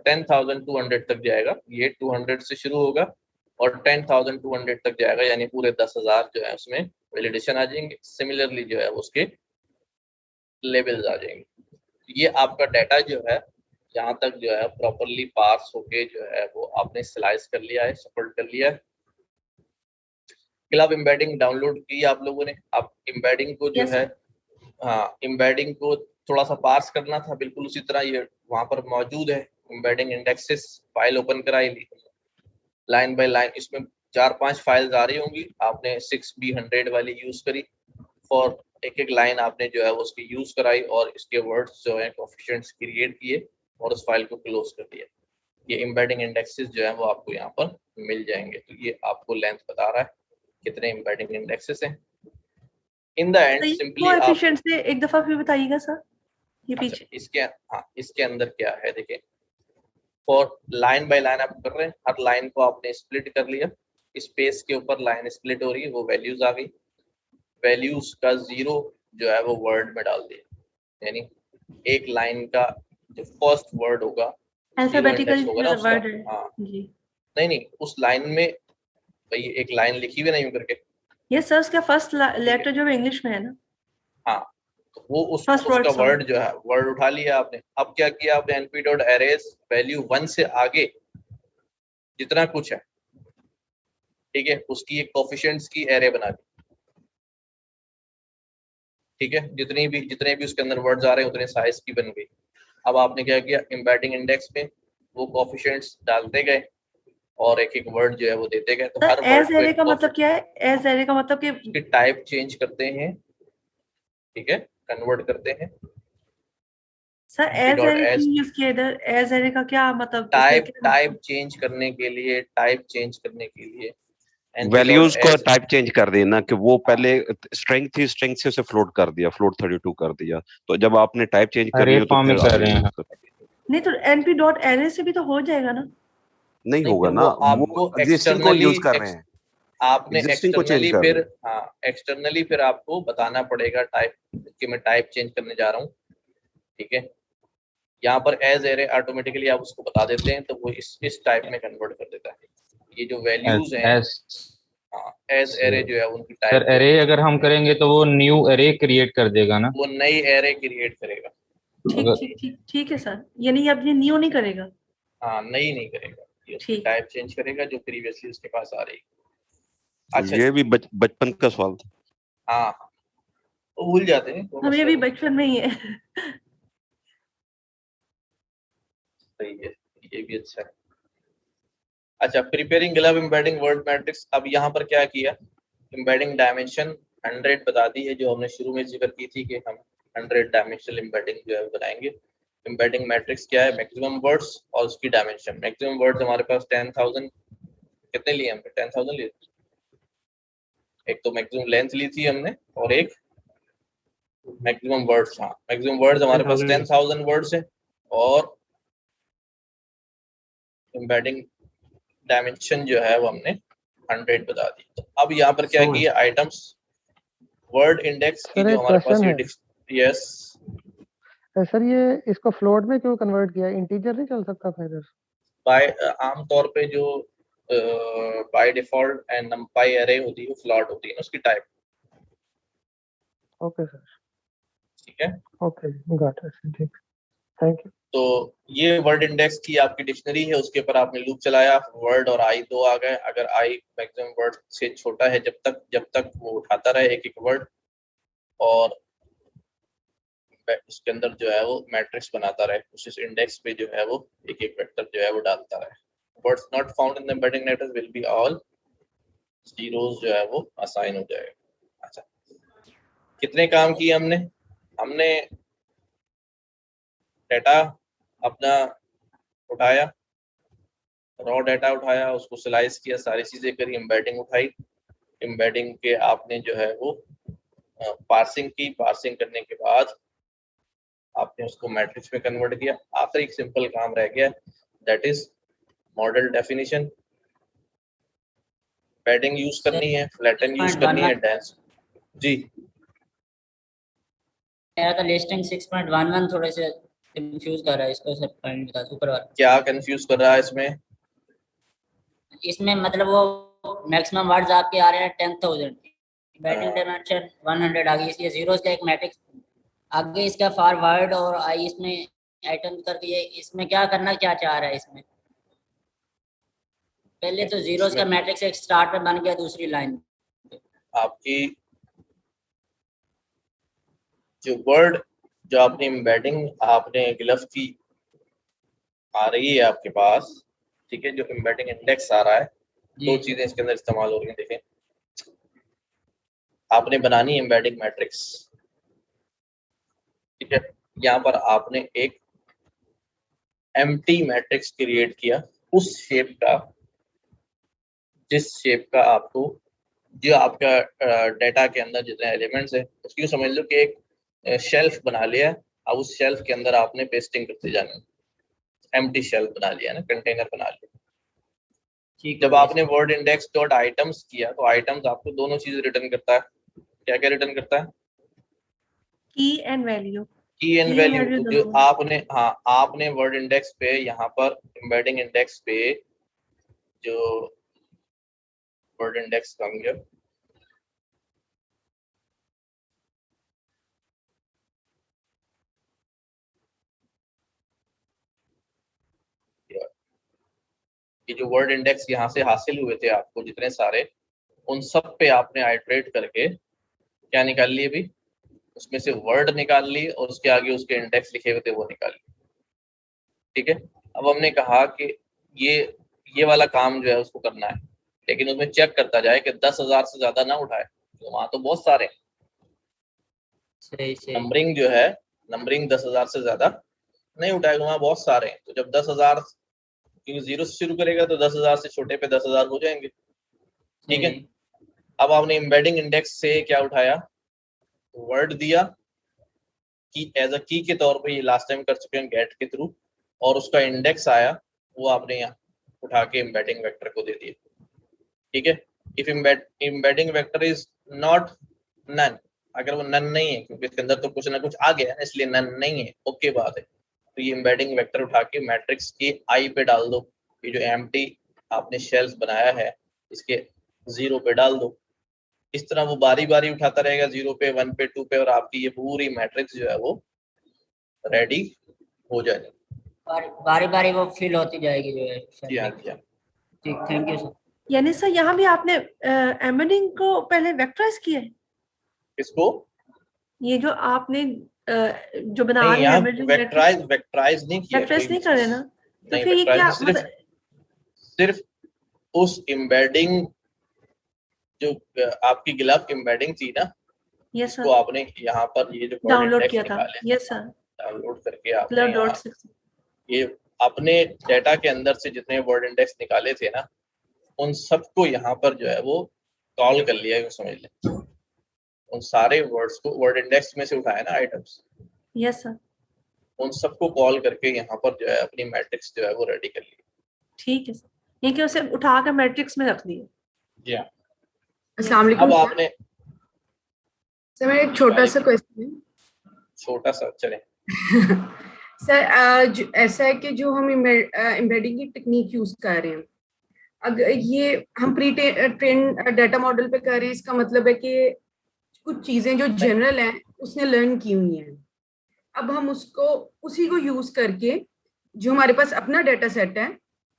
10,200 तक जाएगा। ये 200 से शुरू होगा और 10,200 तक जाएगा, यानी पूरे 10,000 जो है उसमें वैलिडेशन आ जाएंगे। सिमिलरली जो है उसके लेबल्स आ जाएंगे। ये आपका डाटा जो है यहाँ तक जो है प्रॉपरली पार्स होके जो है वो आपने स्लाइस कर लिया है, सपोर्ट कर लिया है। क्लब एम्बेडिंग डाउनलोड की आप लोगों ने। आप एम्बेडिंग को जो है, हाँ, एम्बेडिंग को थोड़ा सा पार्स करना था, बिल्कुल उसी तरह ये वहाँ पर मौजूद है। एम्बेडिंग इंडेक्सेस फाइल ओपन कराई ली, लाइन बाय लाइन इसमें 4-5 फाइल्स आ रही होंगी। आपने 6B100 वाली यूज करी फॉर एक लाइन आपने जो है उसकी यूज कराई और इसके वर्ड्स जो है कोएफिशिएंट्स क्रिएट किए और उस फाइल को क्लोज कर दिया। ये एम्बेडिंग इंडेक्सेस जो है वो आपको यहाँ पर मिल जाएंगे। तो ये आपको लेंथ बता रहा है कितने एम्बेडिंग इंडेक्सेस हैं। In the end simply coefficient से एक दफा फिर बताइएगा सर, ये पीछे इसके अंदर क्या है देखिए। फॉर लाइन बाय लाइन आप कर रहे हैं, हर लाइन को आपने स्प्लिट कर लिया, स्पेस के ऊपर लाइन स्प्लिट हो रही है, वो वैल्यूज आ गई। वैल्यूज का 0 जो है वो वर्ड में डाल दिया, यानी एक लाइन का जो फर्स्ट वर्ड होगा अल्फाबेटिकल वर्ड है। हाँ जी, नहीं उस लाइन में भाई एक लाइन लिखी हुई नहीं करके, यस सर, उसका फर्स्ट लेटर जो इंग्लिश में है ना, हाँ, तो वो उसका वर्ड जो है वर्ड उठा लिया आपने। अब क्या किया आपने, np.arrays वैल्यू 1 से आगे जितना कुछ है, ठीक है, उसकी एक कोएफिशिएंट्स की एरे बना दी। ठीक है, जितने भी उसके अंदर वर्ड्स आ रहे हैं उतने साइज की बन गई। अब आपने क्या किया, एम्बेडिंग इंडेक्स में वो कोएफिशिएंट्स डालते गए और एक एक वर्ड जो है वो देते गए। तो हर एज एरे का मतलब क्या है? एज एरे का मतलब कि उसकी टाइप चेंज करते हैं, ठीक है, कन्वर्ट करते हैं। सर एज एरे की यूज किया इधर, एज एरे का क्या मतलब? टाइप चेंज करने के लिए वैल्यूज को टाइप चेंज कर देना कि वो पहले स्ट्रिंग थी, स्ट्रिंग से उसे फ्लोट कर दिया, फ्लोट 32 कर दिया। तो जब आपने टाइप चेंज करी हो तो कर रहे हैं नहीं, तो np.array से भी तो हो जाएगा ना? नहीं होगा ना, वो एग्जिस्टिंग को यूज कर रहे हैं। आपने एक्सटर्नली फिर एक्सटर्नली फिर आपको बताना पड़ेगा टाइप कि मैं टाइप चेंज करने जा रहा हूँ। ठीक है, यहाँ पर एज एरे ऑटोमेटिकली आप उसको बता देते हैं तो वो इस टाइप में कन्वर्ट कर देता है। ये जो वैल्यूज हैं एज एरे जो है उनकी सर टाइप एरे अगर हम करेंगे तो वो न्यू एरे क्रिएट कर देगा ना? वो नई एरे क्रिएट करेगा। ठीक है सर, यानी अब ये न्यू नहीं करेगा? हाँ नई नहीं करेगा, ये उसकी टाइप चेंज करेगा जो प्रीवियसली उसके पास आ रही। अच्छा, ये भी बचपन का सवाल था। हाँ वो भूल जाते हैं, हमें अभी बचपन में ही है। सही है, ये भी अच्छा है। अच्छा, preparing glove embedding word matrix. अब यहाँ पर क्या किया, एम्बेडिंग डायमेंशन 100 बता दी है, जो हमने शुरू में जिक्र की थी कि हम 100 डायमेंशनल एम्बेडिंग जो है बनाएंगे। एम्बेडिंग मैट्रिक्स क्या है, मैक्सिमम वर्ड्स और उसकी डायमेंशन। मैक्सिमम वर्ड्स हमारे पास 10,000, कितने लिए हमने 10,000 लिए, एक तो मैक्सिमम लेंथ ली थी हमने और एक मैक्सिमम वर्ड्स। हाँ मैक्सिमम वर्ड्स हमारे पास 10,000 वर्ड्स है और एम्बेडिंग डायमेंशन जो है वो हमने 100 बता दी। तो अब यहाँ पर क्या किया, आइटम्स वर्ड इंडेक्स की जो हमारे पास ये यस सर, ये इसको फ्लोट में क्यों कन्वर्ट किया, इंटीजर नहीं चल सकता था इधर? बाय आमतौर पे जो बाय डिफॉल्ट एंड नंपाई एरे होती है वो फ्लोट होती है ना उसकी टाइप। ओके सर, ठीक है, ओके गॉट इट, ठीक, थैंक यू। तो ये वर्ड इंडेक्स की आपकी डिक्शनरी है, उसके ऊपर आपने लूप चलाया, वर्ड और आई दो आ गए। अगर आई मैक्सिमम वर्ड से छोटा है जब तक वो उठाता रहे एक एक वर्ड, और उसके अंदर जो है वो मैट्रिक्स बनाता रहे, उस इंडेक्स पे जो है वो एक एक वेक्टर जो है वो डालता रहे। Words not found in the embedding network will be all zeros जो है वो असाइन हो जाएगा। अच्छा, कितने काम किए हमने डेटा अपना उठाया, रॉ डाटा उठाया, उसको स्लाइस किया, सारी चीजें करी, एम्बेडिंग उठाई, एम्बेडिंग के आपने जो है वो पार्सिंग की, पार्सिंग करने के बाद आपने उसको मैट्रिक्स में कन्वर्ट किया। आखिरी एक सिंपल काम रह गया, that is model definition. Padding use करनी है, फ्लैटन यूज करनी है, डेंस। जी मेरा तो लिस्टिंग 6.11 थोड़े से कंफ्यूज कर रहा है इसको सर, पॉइंट बता ऊपर वाला। क्या कंफ्यूज कर रहा है इसमें मतलब वो मैक्सिमम वर्ड्स आपके आ रहे हैं 10,000, बैटिंग डायमेंशन 100 आ गई, इसलिए जीरोस का एक मैट्रिक्स आगे इसका फॉरवर्ड और आई इसमें आइटम कर दिए। इसमें क्या करना क्या चाह रहा है इसमें? पहले तो जीरोस का मैट्रिक्स एक स्टार्ट में बन गया दूसरी लाइन आपकी, जो वर्ड जो आपने एम्बेडिंग आपने ग्लव की आ रही है आपके पास, ठीक है, जो एम्बेडिंग इंडेक्स आ रहा है, दो चीजें इसके अंदर इस्तेमाल हो रही हैं। देखें, आपने बनानी एम्बेडिंग मैट्रिक्स, ठीक है, यहाँ पर आपने एक एम्प्टी मैट्रिक्स क्रिएट किया उस शेप का, जिस शेप का आपको, जो आपका डेटा के अंदर जितने एलिमेंट्स है उसकी समझ लो कि एक शेल्फ बना लिया। अब उस शेल्फ के अंदर आपने पेस्टिंग करते जाना, एम्प्टी शेल्फ बना लिया ना, कंटेनर बना लिया। जब आपने वर्ड इंडेक्स डॉट आइटम्स किया तो आइटम्स आपको दोनों चीज रिटर्न करता है। क्या क्या रिटर्न करता है? की एंड वैल्यू। की एंड वैल्यू। जो आपने, हाँ, आपने वर्ड इंडेक्स पे यहाँ पर एम्बेडिंग इंडेक्स पे जो वर्ड इंडेक्स होंगे, ये जो वर्ड इंडेक्स यहाँ से हासिल हुए थे आपको जितने सारे, उन सब पे आपने आइटरेट करके क्या निकाल लिए भी, उसमें से वर्ड निकाल लिए और उसके आगे उसके इंडेक्स लिखे हुए थे वो निकाल लिए। ठीक है, अब हमने कहा कि ये वाला काम जो है उसको करना है, लेकिन उसमें चेक करता जाए कि 10,000 से ज्यादा ना उठाए, तो वहां तो बहुत सारे नंबरिंग जो है, नंबरिंग 10,000 से ज्यादा नहीं उठाएगा, वहां बहुत सारे हैं। तो जब 10,000, क्योंकि जीरो से शुरू करेगा तो 10,000 से छोटे पे 10,000 हो जाएंगे। ठीक है, अब आपने एम्बेडिंग इंडेक्स से क्या उठाया, वर्ड दिया कि एज अ की के तौर पे, ये लास्ट टाइम कर चुके हैं गेट के थ्रू, और उसका इंडेक्स आया वो आपने यहाँ उठा के एम्बेडिंग वेक्टर को दे दिया। ठीक है, if embedding vector is not none, अगर वो नन नहीं है, क्योंकि इसके अंदर तो कुछ ना कुछ आ गया है इसलिए नन नहीं है, ओके बात है। तो ये एम्बेडिंग वेक्टर उठा के मैट्रिक्स के आई पे डाल दो, ये जो एम्प्टी आपने शेल्स बनाया है इसके 0 पे डाल दो। इस तरह वो बारी बारी उठाता रहेगा 0 पे, 1 पे, 2 पे, और आपकी ये पूरी मैट्रिक्स जो है वो रेडी हो जाएगी। बारी बारी वो फिल होती जाएगी जो है। जी हाँ, जी हाँ। ठीक, थैंक यू सर। यानी सर यहाँ भी आपने एम्बेडिंग को पहले वेक्टराइज किया है? किसको? ये जो आपने जो बना नहीं, रहे हैं यहाँ एम्बेडिंग वेक्टराइज नहीं किया, वेक्टराइज नहीं कर रहे ना, तो नहीं फिर ये क्या वेक्टराइज सिर्फ उस एम्बेडिंग जो आपकी गिलाफ एम्बेडिंग थी ना, यस उसको सर, आपने यहाँ पर ये जो डाउनलोड किया था। यस सर, डाउनलोड करके आपने ये अपने डेटा के अंदर से जितने वर्ड इंडेक्स निकाले थे ना, उन सबको यहाँ पर जो है वो कॉल कर लिया, यूँ समझ लें। उन सारे वर्ड्स को वर्ड इंडेक्स में से उठाया ना आइटम्स, यस सर, उन सबको कॉल करके यहाँ पर जो है अपनी मैट्रिक्स जो है वो रेडी कर ली। ठीक है सर, ये कि उसे उठा कर मैट्रिक्स में रख दिए। जी हाँ। अस्सलाम वालेकुम। अब आपने सर मेरा एक छोटा सा क्वेश्चन है। छोटा सा, चले सर ऐसा है कि जो हम एम्बेडिंग की टेक्निक यूज कर रहे हैं, अगर ये हम प्री ट्रेन डाटा मॉडल पे कर रहे हैं, इसका मतलब है कि कुछ चीजें जो जनरल हैं उसने लर्न की हुई हैं, अब हम उसको उसी को यूज करके जो हमारे पास अपना डाटा सेट है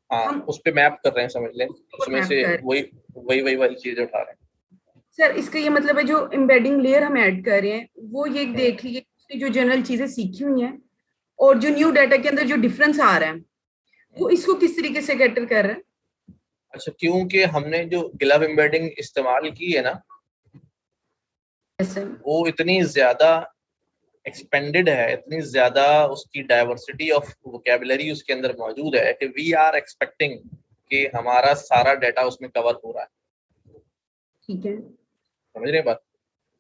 हम उस पे मैप कर रहे हैं, समझ लें। उसमें से वही वाली चीज उठा रहे हैं। सर इसका ये मतलब है जो एम्बेडिंग लेयर हम ऐड कर रहे हैं वो ये देख लिए जो जनरल चीजें सीखी हुई हैं और जो न्यू डाटा के अंदर जो डिफरेंस आ रहा है वो इसको किस तरीके से कैटर कर रहा है? अच्छा, क्योंकि हमने जो गिलाफ एम्बेडिंग इस्तेमाल की है ना, वो इतनी ज्यादा एक्सपेंडेड है, इतनी ज्यादा उसकी डाइवर्सिटी ऑफ वोकैबुलरी उसके अंदर मौजूद है कि वी आर एक्सपेक्टिंग कि हमारा सारा डाटा उसमें कवर हो रहा है। ठीक है, समझ रहे हैं बात?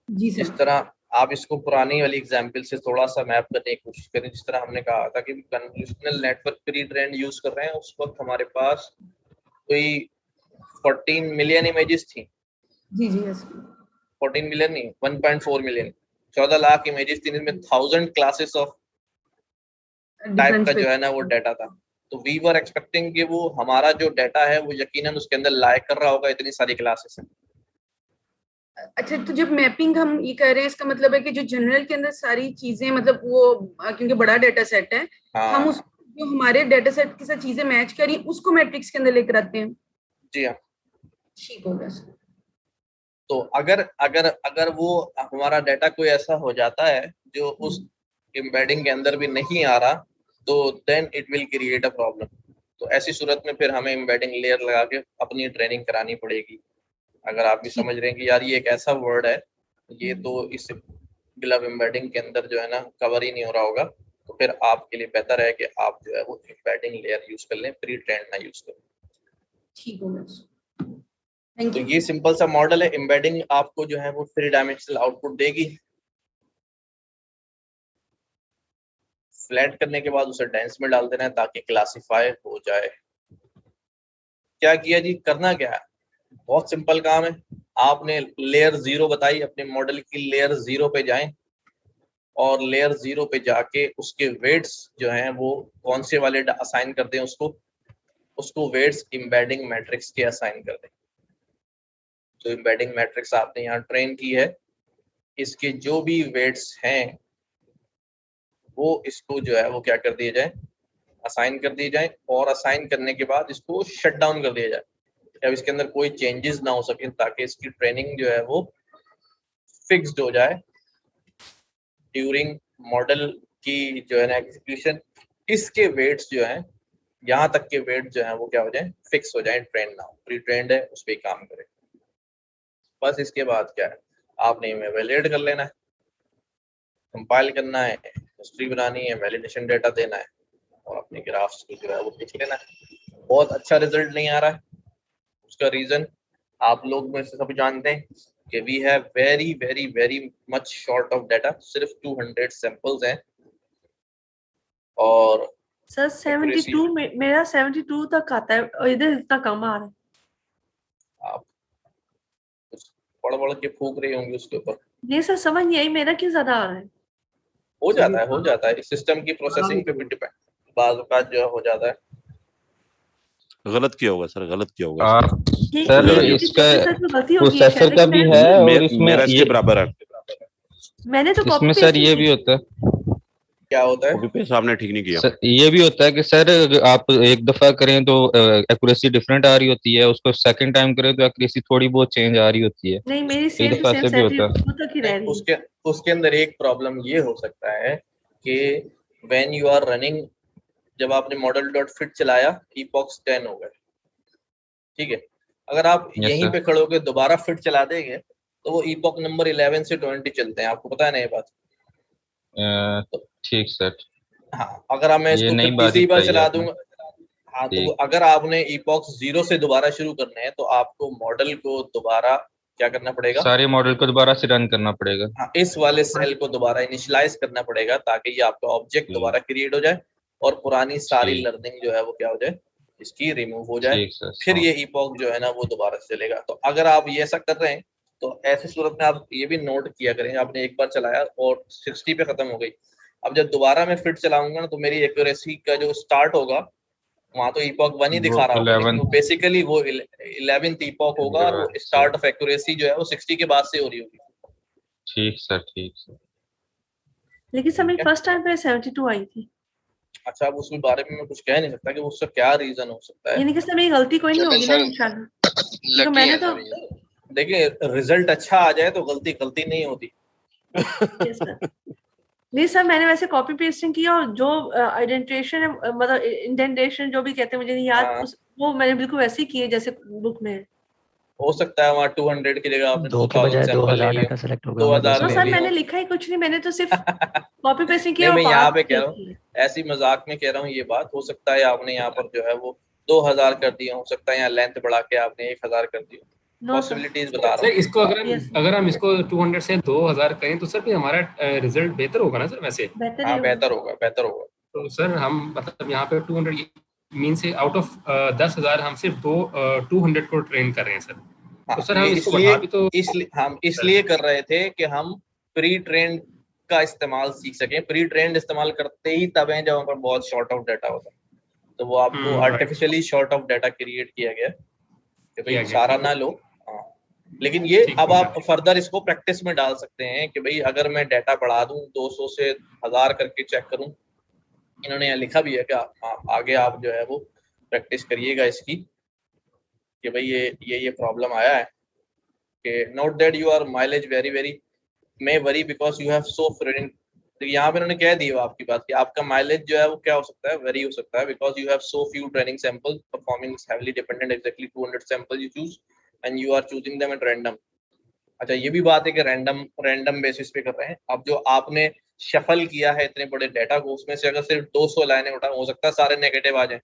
जी सर। इस तरह आप इसको पुरानी वाली एग्जांपल से थोड़ा सा मैप करने की कोशिश करें। जिस तरह हमने कहा था कि convolutional network pre trend use कर रहे हैं, उस वक्त हमारे पास कोई 14 मिलियन इमेजेस थी। जी जी यस। 14 मिलियन नहीं, 1.4 मिलियन, 14 लाख इमेजेस थी, जिसमें 1000 क्लासेस ऑफ टाइप का जो है ना वो डाटा था। तो वी वर एक्सपेक्टिंग कि वो हमारा जो डाटा है वो यकीनन उसके अंदर लाई कर रहा होगा, इतनी सारी क्लासेस हैं। अच्छा, तो जब मैपिंग हम ये कर रहे हैं इसका मतलब है कि जो जनरल के अंदर सारी चीजें मतलब वो क्योंकि बड़ा डाटा सेट है, हम उस जो हमारे डाटा सेट के साथ चीजें मैच करी उसको मैट्रिक्स के अंदर लेकर आते हैं। जी हाँ, ठीक होगा सर। तो अगर वो हमारा डाटा कोई ऐसा हो जाता है जो उस एम्बेडिंग के अंदर भी नहीं आ रहा, तो then it will create a problem. तो ऐसी सूरत में फिर हमें एम्बेडिंग लेयर लगा के अपनी ट्रेनिंग करानी पड़ेगी। अगर आप भी समझ रहे हैं कि यार ये एक ऐसा वर्ड है, ये तो इस गिलाफ एम्बेडिंग के अंदर जो है ना कवर ही नहीं हो रहा होगा, तो फिर आपके लिए बेहतर है कि आप जो है वो एम्बेडिंग लेयर यूज कर लें, प्री ट्रेंड ना यूज करें। ठीक होगा। तो ये सिंपल सा मॉडल है। एम्बेडिंग आपको जो है वो 3 डायमेंशनल आउटपुट देगी। फ्लैट करने के बाद उसे डेंस में डाल देना है ताकि क्लासिफाई हो जाए। क्या किया जी, करना क्या है, बहुत सिंपल काम है। आपने लेयर 0 बताई, अपने मॉडल की लेयर 0 पे जाएं और लेयर 0 पे जाके उसके वेट्स जो हैं वो कौन से वाले असाइन कर दें, उसको वेट्स एम्बेडिंग मैट्रिक्स के असाइन कर दें। जो एम्बेडिंग मैट्रिक्स आपने यहाँ ट्रेन की है, इसके जो भी वेट्स हैं वो इसको जो है वो क्या कर दिए जाए, असाइन कर दिए जाए, और असाइन करने के बाद इसको शट डाउन कर दिया जाए। अब इसके अंदर कोई चेंजेस ना हो सके, ताकि इसकी ट्रेनिंग जो है वो फिक्स्ड हो जाए ड्यूरिंग मॉडल की जो है ना एग्जीक्यूशन। इसके वेट्स जो हैं, यहाँ तक के वेट जो है वो क्या हो जाए, फिक्स हो जाए, ट्रेंड ना हो। प्री ट्रेंड है, उस पर काम करे बस। इसके बाद क्या है, आपने इन्हें वैलिडेट कर लेना है, कंपाइल करना है, हिस्ट्री बनानी है, वैलिडेशन डेटा देना है, और अपने ग्राफ्स को जो है वो लिख लेना है। बहुत अच्छा रिजल्ट नहीं आ रहा है, उसका रीजन आप लोग में से सब जानते हैं कि we have very very very much short of data. सिर्फ 200 सैंपल्स हैं और सर 72 मेरा 72 तक आता है और इधर इतना कम आ रहा है। आप पढ़ के फूक रहे होंगे उसके ऊपर। ये सर समझ नहीं आई, मेरा क्यों ज्यादा आ रहा है? हो जाता है सिस्टम की प्रोसेसिंग पे भी डिपेंड बाज़ औक़ात जो है हो जाता है। गलत किया होगा सर, गलत किया होगा ये सर YouTube इसका के साथ में गलती होगी है प्रोसेसर शायद, का लेकिन भी मैं है और इसमें मेरा इसके बराबर है। मैंने तो कॉपी इसमें सर पेस्टिंग ये की भी होता है क्या होता है? कॉपी पेस्ट आपने ठीक नहीं किया। सर, ये भी होता है कि सर आप एक दफा करें तो एक्यूरेसी डिफरेंट आ रही होती है, उसको सेकंड टाइम करें तो एक्यूरेसी थोड़ी बहुत चेंज आ रही होती है। नहीं, मेरी एक सेम दफा सेम से भी सेट होता है। वो तक ही रह रही है। उसके अंदर एक प्रॉब्लम ये हो सकता है कि व्हेन यू आर रनिंग, जब आपने मॉडल डॉट फिट चलाया epox 10 हो गए, ठीक है। अगर आप Yes, यहीं sir. पे खड़े होकर दोबारा फिट चला देंगे तो वो epoch नंबर 11 से 20 चलते हैं, आपको पता है ना ये बात? ठीक सर, हाँ, अगर मैं ये इसको नई फिर बात तीसरी बार बताई चला आपने। दूंगा, हाँ, तो ठीक। अगर आपने epoch 0 से दोबारा शुरू करना है तो आपको मॉडल को दोबारा क्या करना पड़ेगा? सारे मॉडल को दोबारा से रन करना पड़ेगा। हाँ, इस वाले सेल को दोबारा इनिशियलाइज करना पड़ेगा ताकि ये आपका ऑब्जेक्ट दोबारा क्रिएट हो जाए और पुरानी सारी ठीक। लर्निंग जो है वो क्या हो जाए, इसकी रिमूव हो जाए, ठीक सर, फिर ये epoch जो है ना वो दोबारा से चलेगा। तो अगर आप ये ऐसा कर रहे हैं तो ऐसी सूरत में आप ये भी नोट किया करें, आपने एक बार चलाया और 60 पे खत्म हो गई, अब जब दोबारा मैं फिट चलाऊंगा ना तो मेरी एक्यूरेसी का जो स्टार्ट होगा वहां तो epoch 1 ही दिखा रहा होगा, लेकिन वो बेसिकली वो 11th epoch होगा और वो स्टार्ट ऑफ एक्यूरेसी जो है वो 60 के बाद से हो रही होगी। ठीक सर, ठीक सर। लेकिन सर मेरी फर्स्ट टाइम पे 72 आई थी। अच्छा, अब उसके बारे में मैं कुछ कह नहीं सकता कि उसका क्या रीजन हो सकता है। यानी कि सर मेरी गलती कोई नहीं होगी ना इंशाल्लाह, क्योंकि मैंने तो देखिए रिजल्ट अच्छा आ जाए तो गलती नहीं होती। Yes, sir. नहीं सर, मैंने वैसे कॉपी पेस्टिंग किया और जो आइडेंटिफिकेशन है, मतलब इंडेंटेशन जो भी कहते हैं मुझे नहीं याद, वो मैंने बिल्कुल वैसे ही किए जैसे बुक में है। हो सकता है वहाँ 200 की जगह आपने 2 के बजाय 2000 सैंपल ले 2000 लिए, डाटा सेलेक्ट होगा। 2000 तो ले सर लिए मैंने हो। लिखा ही कुछ नहीं, मैंने तो सिर्फ कॉपी पेस्टिंग किया नहीं, और मैं यहाँ पास पे कह किया। रहा हूँ, ऐसी मजाक में कह रहा हूँ ये बात, हो सकता है आपने यहाँ पर जो है वो 2000 कर दिया, हो सकता है यहाँ लेंथ बढ़ा के आपने 1000 कर दिया, पॉसिबिलिटीज बता रहा सर हूँ। इसको अगर हम इसको 200 से 2000 करें तो सर फिर हमारा रिजल्ट बेहतर होगा ना सर? वैसे हाँ, बेहतर होगा। तो सर हम मतलब यहाँ पे 200 मीन से आउट ऑफ 10,000 हम सिर्फ 200 को ट्रेन कर रहे हैं सर। हाँ, तो सर हम इसको बढ़ा भी तो हम इसलिए कर रहे थे कि हम प्री ट्रेंड का इस्तेमाल सीख सकें। प्री ट्रेंड इस्तेमाल करते ही तब है जब वहाँ पर बहुत शॉर्ट ऑफ डाटा होता है, तो वो आपको artificially short of data create किया गया कि भाई सारा ना लो। हाँ, लेकिन ये अब आप फर्दर इसको प्रैक्टिस में डाल सकते हैं कि भाई अगर मैं डाटा बढ़ा दूं 200 से 1000 करके चेक करूं, इन्होंने यहाँ लिखा भी है कि आगे आप जो है वो प्रैक्टिस करिएगा इसकी कि भाई ये प्रॉब्लम आया है कि note that you are mileage very may vary because you have so friend. तो यहाँ पे उन्होंने कह दी वो आपकी बात कि आपका माइलेज जो है वो क्या हो सकता है, वेरी हो सकता है because you have so few training samples performing heavily dependent exactly 200 sample you choose and you are choosing them at random. अच्छा, ये भी बात है कि रैंडम बेसिस पे कर रहे हैं। अब जो आपने शफल किया है इतने बड़े डाटा को, उसमें से अगर सिर्फ 200 लाइनें उठा, हो सकता है सारे नेगेटिव आ जाए,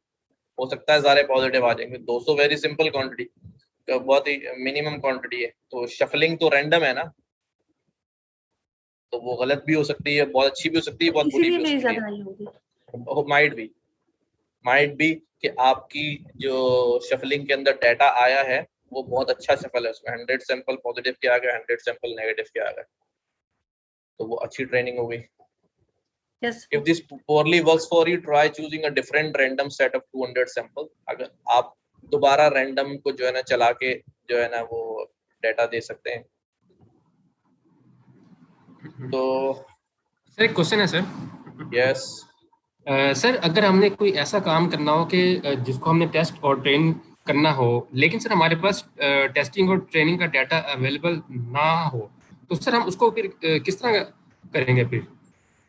हो सकता है सारे पॉजिटिव आ जाएंगे। 200 वेरी सिंपल क्वांटिटी, तो बहुत ही मिनिमम क्वांटिटी है, तो शफलिंग तो रैंडम है ना, तो वो गलत भी हो सकती है, बहुत अच्छी भी हो सकती है, बहुत बुरी भी हो सकती है। माइट बी कि आपकी जो शफलिंग के अंदर डाटा आया है वो बहुत अच्छा शफल है, उसमें 100 सैंपल पॉजिटिव के आ गए, 100 सैंपल नेगेटिव के आ गए, तो वो अच्छी ट्रेनिंग हो गई। Yes. If this poorly works for you, try choosing a different random set of 200 samples. अगर आप दोबारा रैंडम को जो है ना चला के जो है ना वो डाटा दे सकते हैं। तो सर एक क्वेश्चन है सर। यस सर, अगर हमने कोई ऐसा काम करना हो कि जिसको हमने टेस्ट और ट्रेन करना हो, लेकिन सर हमारे पास टेस्टिंग और ट्रेनिंग का डाटा अवेलेबल ना हो, तो सर हम उसको फिर किस तरह करेंगे? फिर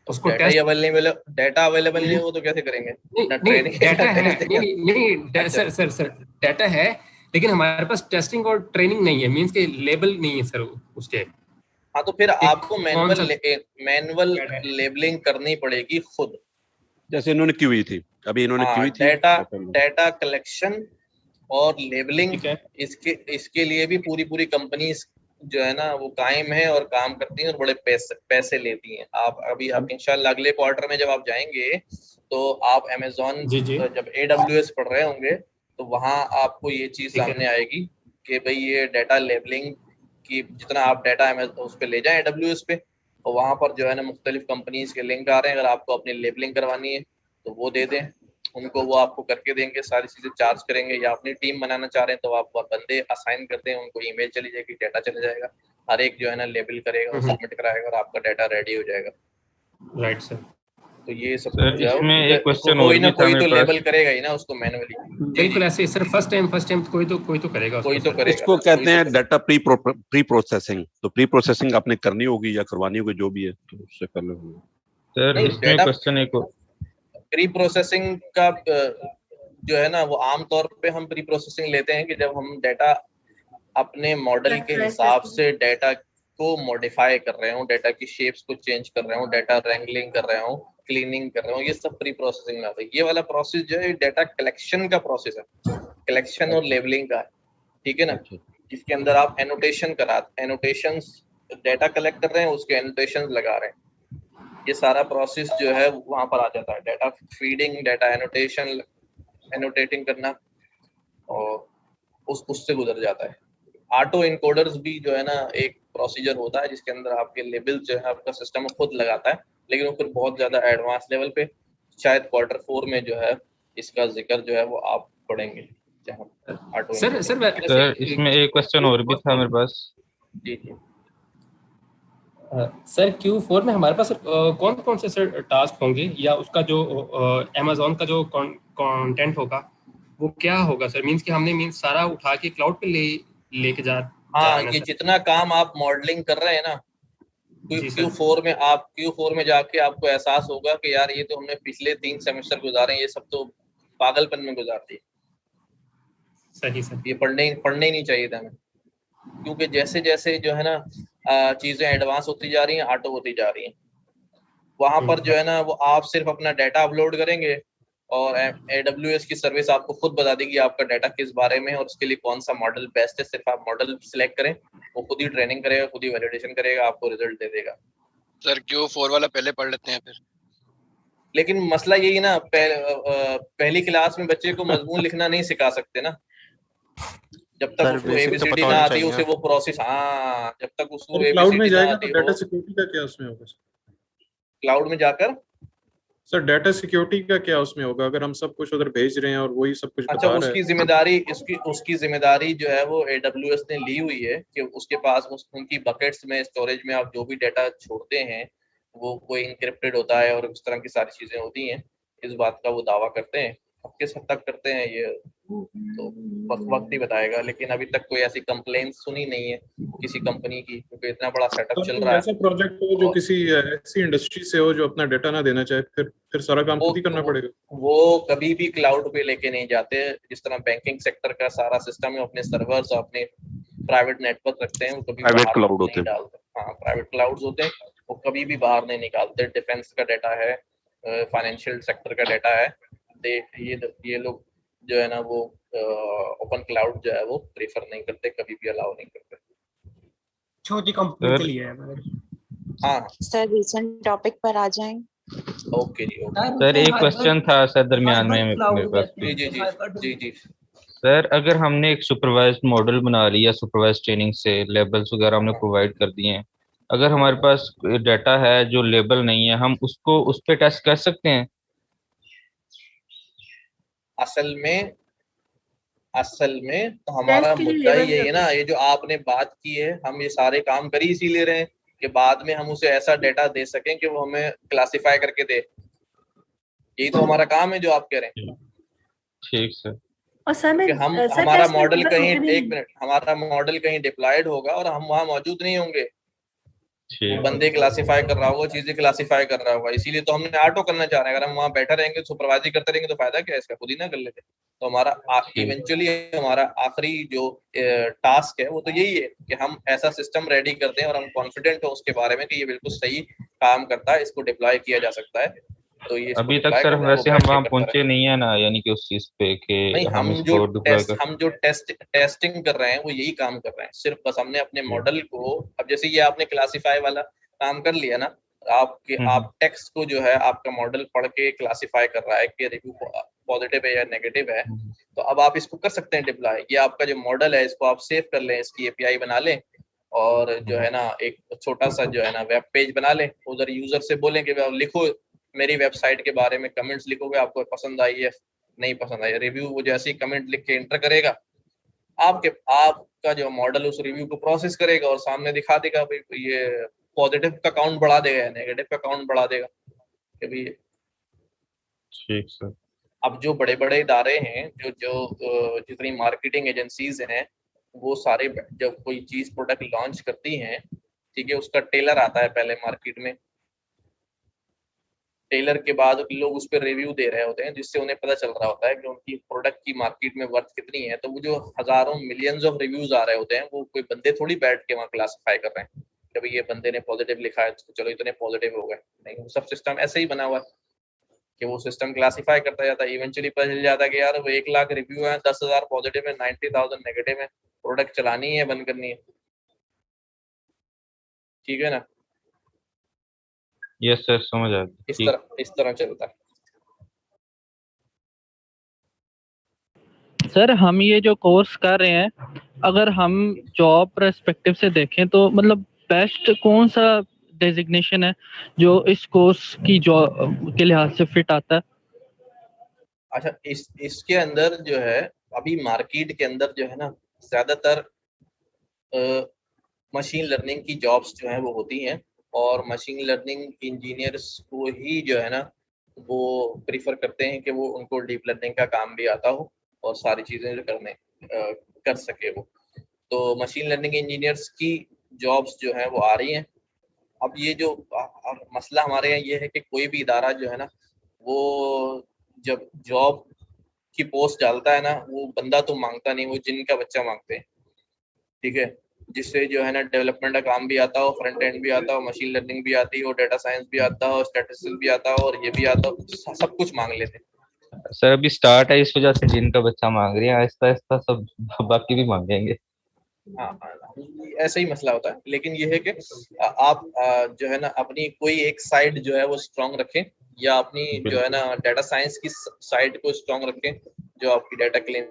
उसको डाटा अवेलेबल नहीं हो तो कैसे करेंगे? नहीं, डाटा है, नहीं सर डाटा है, लेकिन हमारे पास टेस्टिंग और ट्रेनिंग नहीं है, मींस के लेबल नहीं है सर उसके। हाँ, तो फिर आपको मैनुअल लेबलिंग करनी पड़ेगी खुद, जैसे इन्होंने की हुई थी अभी, इन्होंने की हुई थी डाटा कलेक्शन और लेबलिंग। इसके लिए भी पूरी कंपनी जो है ना वो कायम है और काम करती हैं और बड़े पैसे लेती हैं। आप इंशाल्लाह अगले क्वार्टर में जब आप जाएंगे तो आप अमेज़न जब AWS पढ़ रहे होंगे तो वहाँ आपको ये चीज सामने आएगी कि भाई ये डाटा लेबलिंग की जितना आप डाटा उस पे ले जाएं AWS पे, और वहाँ पर जो है ना मुख्तलिफ कंपनीज के लिंक आ रहे हैं, अगर आपको अपनी लेबलिंग करवानी है तो वो दे दें उनको, वो आपको करके देंगे, सारी चीज़ें चार्ज करेंगे। या अपनी टीम बनाना चाह रहे हैं तो आप बंदे असाइन कर दें, उनको ईमेल चली जाएगी, डाटा चला जाएगा, हर एक जो है ना लेबल करेगा, वो सबमिट कराएगा और आपका डाटा रेडी हो जाएगा। Right sir. तो ये सब सर जो है इसमें एक क्वेश्चन और कोई ना भी था कोई मेरे तो पास। लेबल करेगा ही ना उसको मैनुअली। बिल्कुल ऐसे सर, फर्स्ट टाइम कोई तो करेगा कोई तो सर। करेगा। इसको कहते हैं डाटा प्री प्रोसेसिंग। तो प्री प्रोसेसिंग आपने करनी होगी या करवानी होगी, जो भी है, तो उससे कर लो। सर नहीं, इसमें डाटा क्वेश्चन एक और। प्री प्रोसेसिंग का जो है ना वो आमतौर पे हम प्री प्रोसेसिंग लेते हैं कि जब हम डाटा अपने मॉडल के हिसाब से डाटा को मॉडिफाई कर रहे हो, डाटा की शेप्स को चेंज कर रहे हो, डाटा रैंगलिंग कर रहे हो, क्लीनिंग कर रहे हो, ये सब प्री प्रोसेसिंग में आता है। ये वाला प्रोसेस जो है डाटा कलेक्शन का प्रोसेस है, कलेक्शन और लेबलिंग का है, ठीक है ना, जिसके अंदर आप एनोटेशंस डाटा कलेक्ट कर रहे हैं, उसके एनोटेशंस लगा रहे हैं। ये सारा प्रोसेस जो है वहां पर आ जाता है, डाटा फीडिंग, डाटा एनोटेशन, एनोटेटिंग करना, और उससे गुजर जाता है। ऑटो इनकोडर्स भी जो है ना एक प्रोसीजर होता है जिसके अंदर आपके लेबल जो है आपका सिस्टम खुद लगाता है, लेकिन वो फिर बहुत ज्यादा एडवांस लेवल पे, शायद Q4 में जो है इसका जिक्र जो है वो आप पढ़ेंगे जहाँ ऑटो सर इसमें एक क्वेश्चन और भी था मेरे पास। जी जी सर Q4 में हमारे पास कौन कौन से सर टास्क होंगे, या उसका जो Amazon का जो कंटेंट होगा वो क्या होगा सर? मींस कि हमने सारा उठा के क्लाउड पे लेके हाँ, ये जितना काम आप मॉडलिंग कर रहे हैं ना, Q4 में जाके आपको एहसास होगा कि यार ये तो हमने पिछले 3 सेमेस्टर गुजारे, ये सब तो पागलपन में गुजार दिए। सही सर, ये पढ़ने ही नहीं चाहिए था हमें, क्योंकि जैसे जैसे जो है ना चीजें एडवांस होती जा रही हैं, ऑटो होती जा रही हैं, वहां पर जो है ना वो आप सिर्फ अपना डाटा अपलोड करेंगे और AWS की सर्विस आपको खुद बता देगी आपका डाटा किस बारे में है और उसके लिए कौन सा मॉडल बेस्ट है। सिर्फ आप मॉडल सिलेक्ट करें, वो खुद ही ट्रेनिंग करेगा, खुद ही वैलिडेशन करेगा, आपको रिजल्ट दे देगा। सर Q4 वाला पहले पढ़ लेते हैं फिर। लेकिन मसला यही ना, पहली क्लास में बच्चे को मजमून लिखना नहीं सिखा सकते ना, जब तक उसको ABCD ना आती उसे वो प्रोसेस, हाँ, जब तक उसको क्लाउड में ABCD ना जाएगा आती तो डाटा सिक्योरिटी का क्या उसमें होगा? क्लाउड में जाकर सर डाटा सिक्योरिटी का क्या उसमें होगा, अगर हम सब कुछ उधर भेज रहे हैं और वही सब कुछ अच्छा, बता रहा है? उसकी जिम्मेदारी जो है वो AWS ने ली हुई है कि उसके पास उनकी बकेट्स में, स्टोरेज में आप जो भी डाटा छोड़ते हैं वो कोई इंक्रिप्टेड होता है और उस तरह की सारी चीजें होती हैं। इस बात का वो दावा करते हैं, अब किस हद तक करते हैं ये तो वक्त ही बताएगा, लेकिन अभी तक कोई ऐसी कंप्लेंट सुनी नहीं है किसी कंपनी की, क्योंकि इतना बड़ा सेटअप चल रहा है। ऐसा प्रोजेक्ट हो जो किसी ऐसी इंडस्ट्री से हो जो अपना डाटा ना देना चाहे, फिर सारा काम खुद ही करना पड़ेगा। वो कभी भी क्लाउड पे लेके नहीं जाते, जिस तरह बैंकिंग सेक्टर का सारा सिस्टम है, अपने सर्वर्स, अपने प्राइवेट नेटवर्क रखते हैं, वो कभी प्राइवेट क्लाउड होते हैं। हाँ, प्राइवेट क्लाउड्स होते हैं, वो कभी भी बाहर नहीं निकालते। डिफेंस का डाटा है, फाइनेंशियल सेक्टर का डाटा है, ये लोग जो है ना वो ओपन क्लाउड जो है वो प्रेफर नहीं करते, कभी भी अलाउ नहीं करते। छोटी कंपनी के लिए है। हाँ सर रिसेंट टॉपिक पर आ जाएं। ओके जी, ओके सर एक क्वेश्चन था सर दरमियान में मेरे पास। जी सर अगर हमने एक सुपरवाइज्ड मॉडल बना लिया, सुपरवाइज्ड ट्रेनिंग से लेबल्स वगैरह हमने प्रोवाइड कर दिए हैं, अगर हमारे पास डाटा है जो लेबल नहीं है, हम उसको उस पे टेस्ट कर सकते हैं? असल में तो हमारा मुद्दा ही यही है ना, ये जो आपने बात की है, हम ये सारे काम कर ही इसीलिए रहे हैं कि बाद में हम उसे ऐसा डाटा दे सकें कि वो हमें क्लासिफाई करके दे। यही तो हमारा काम है जो आप कह रहे हैं। ठीक सर। और सर मैं हमारा मॉडल कहीं, एक मिनट, हमारा मॉडल कहीं डिप्लॉयड होगा और हम वहाँ मौजूद नहीं होंगे, बंदे क्लासिफाई कर रहा होगा, चीजें क्लासिफाई कर रहा होगा, इसीलिए तो हमने ऑटो करना चाह रहे हैं। अगर हम वहाँ बैठे रहेंगे, सुपरवाइजरी करते रहेंगे तो फायदा क्या है इसका, खुद ही ना कर लेते। तो हमारा इवेंचुअली हमारा आखिरी जो टास्क है वो तो यही है कि हम ऐसा सिस्टम रेडी करते हैं और हम कॉन्फिडेंट हो उसके बारे में कि ये बिल्कुल सही काम करता है, इसको डिप्लॉय किया जा सकता है। तो ये अभी तक सर वैसे हम वहाँ पहुंचे नहीं है ना, यानी कि उस चीज पे कि हम जो टेस्टिंग कर रहे हैं वो यही काम कर रहे हैं। सिर्फ बस हमने अपने मॉडल को, अब जैसे ये आपने क्लासिफाई वाला काम कर लिया ना, आप टेक्स्ट को जो है आपका मॉडल पढ़ के क्लासिफाई कर रहा है कि रिव्यू पॉजिटिव है या नेगेटिव है, तो अब आप इसको कर सकते हैं डिप्लॉय। ये आपका जो मॉडल है इसको आप सेव कर लें, इसकी API बना लें और जो है ना एक छोटा सा जो है ना वेब पेज बना लें, उधर यूजर से बोलें कि आप लिखो मेरी वेबसाइट के बारे में, कमेंट्स लिखोगे, आपको पसंद आई है नहीं पसंद आई, रिव्यू वो जैसे ही कमेंट लिख के एंटर करेगा, आपका जो मॉडल उस रिव्यू को प्रोसेस करेगा और सामने दिखा देगा भाई ये पॉजिटिव का काउंट बढ़ा देगा या नेगेटिव का काउंट बढ़ा देगा कि भाई। ठीक सर। अब जो बड़े बड़े इदारे हैं, जो जितनी मार्केटिंग एजेंसीज हैं, वो सारे जब कोई चीज प्रोडक्ट लॉन्च करती हैं, ठीक है, उसका टेलर आता है पहले मार्केट में, टेलर के बाद लोग उस पर रिव्यू दे रहे होते हैं, जिससे उन्हें पता चल रहा होता है कि उनकी प्रोडक्ट की मार्केट में वर्थ कितनी है। तो वो जो हजारों मिलियंस ऑफ रिव्यूज आ रहे होते हैं, वो कोई बंदे थोड़ी बैठ के वहाँ क्लासिफाई कर रहे हैं कि भाई ये बंदे ने पॉजिटिव लिखा है तो चलो इतने पॉजिटिव हो गए, नहीं, वो सब सिस्टम ऐसे ही बना हुआ है कि वो सिस्टम क्लासिफाई करता जाता है। इवेंचुअली पता चल जाता है कि यार वो 1 लाख रिव्यू है, 10,000 पॉजिटिव है, 90,000 नेगेटिव है, प्रोडक्ट चलानी है बंद करनी है, ठीक है ना। यस सर, समझ आ गया। इस तरह चलता है। सर हम ये जो कोर्स कर रहे हैं, अगर हम जॉब पर्सपेक्टिव से देखें तो मतलब बेस्ट कौन सा डेजिग्नेशन है जो इस कोर्स की जॉब के लिहाज से फिट आता है? अच्छा, इसके अंदर जो है अभी मार्केट के अंदर जो है ना ज्यादातर मशीन लर्निंग की जॉब्स जो है वो होती हैं, और मशीन लर्निंग इंजीनियर्स को ही जो है ना वो प्रीफर करते हैं कि वो उनको डीप लर्निंग का काम भी आता हो और सारी चीज़ें जो कर सके वो। तो मशीन लर्निंग इंजीनियर्स की जॉब्स जो है वो आ रही हैं। अब ये जो मसला हमारे यहाँ ये है कि कोई भी इदारा जो है ना वो जब जॉब की पोस्ट डालता है ना, वो बंदा तो मांगता नहीं, वो जिन का बच्चा मांगते हैं, ठीक है, जिससे जो है ना डेवलपमेंट का काम भी आता हो, फ्रंट एंड भी आता हो, मशीन लर्निंग भी आती हो, डेटा साइंस भी आता हो, स्टैटिस्टिक्स भी आता हो, और ये भी आता हो, सब कुछ मांग लेते हैं। सर अभी स्टार्ट है, इस वजह से जिनका बच्चा मांग रही है, आहिस्ता आहिस्ता सब बाकी भी मांगेंगे। हाँ, ऐसा ही मसला होता है। लेकिन ये है कि आप जो है ना अपनी कोई एक साइड जो है वो स्ट्रॉन्ग रखें, या अपनी जो है ना डाटा साइंस की साइड को स्ट्रॉन्ग रखें, जो आपकी डाटा क्लीन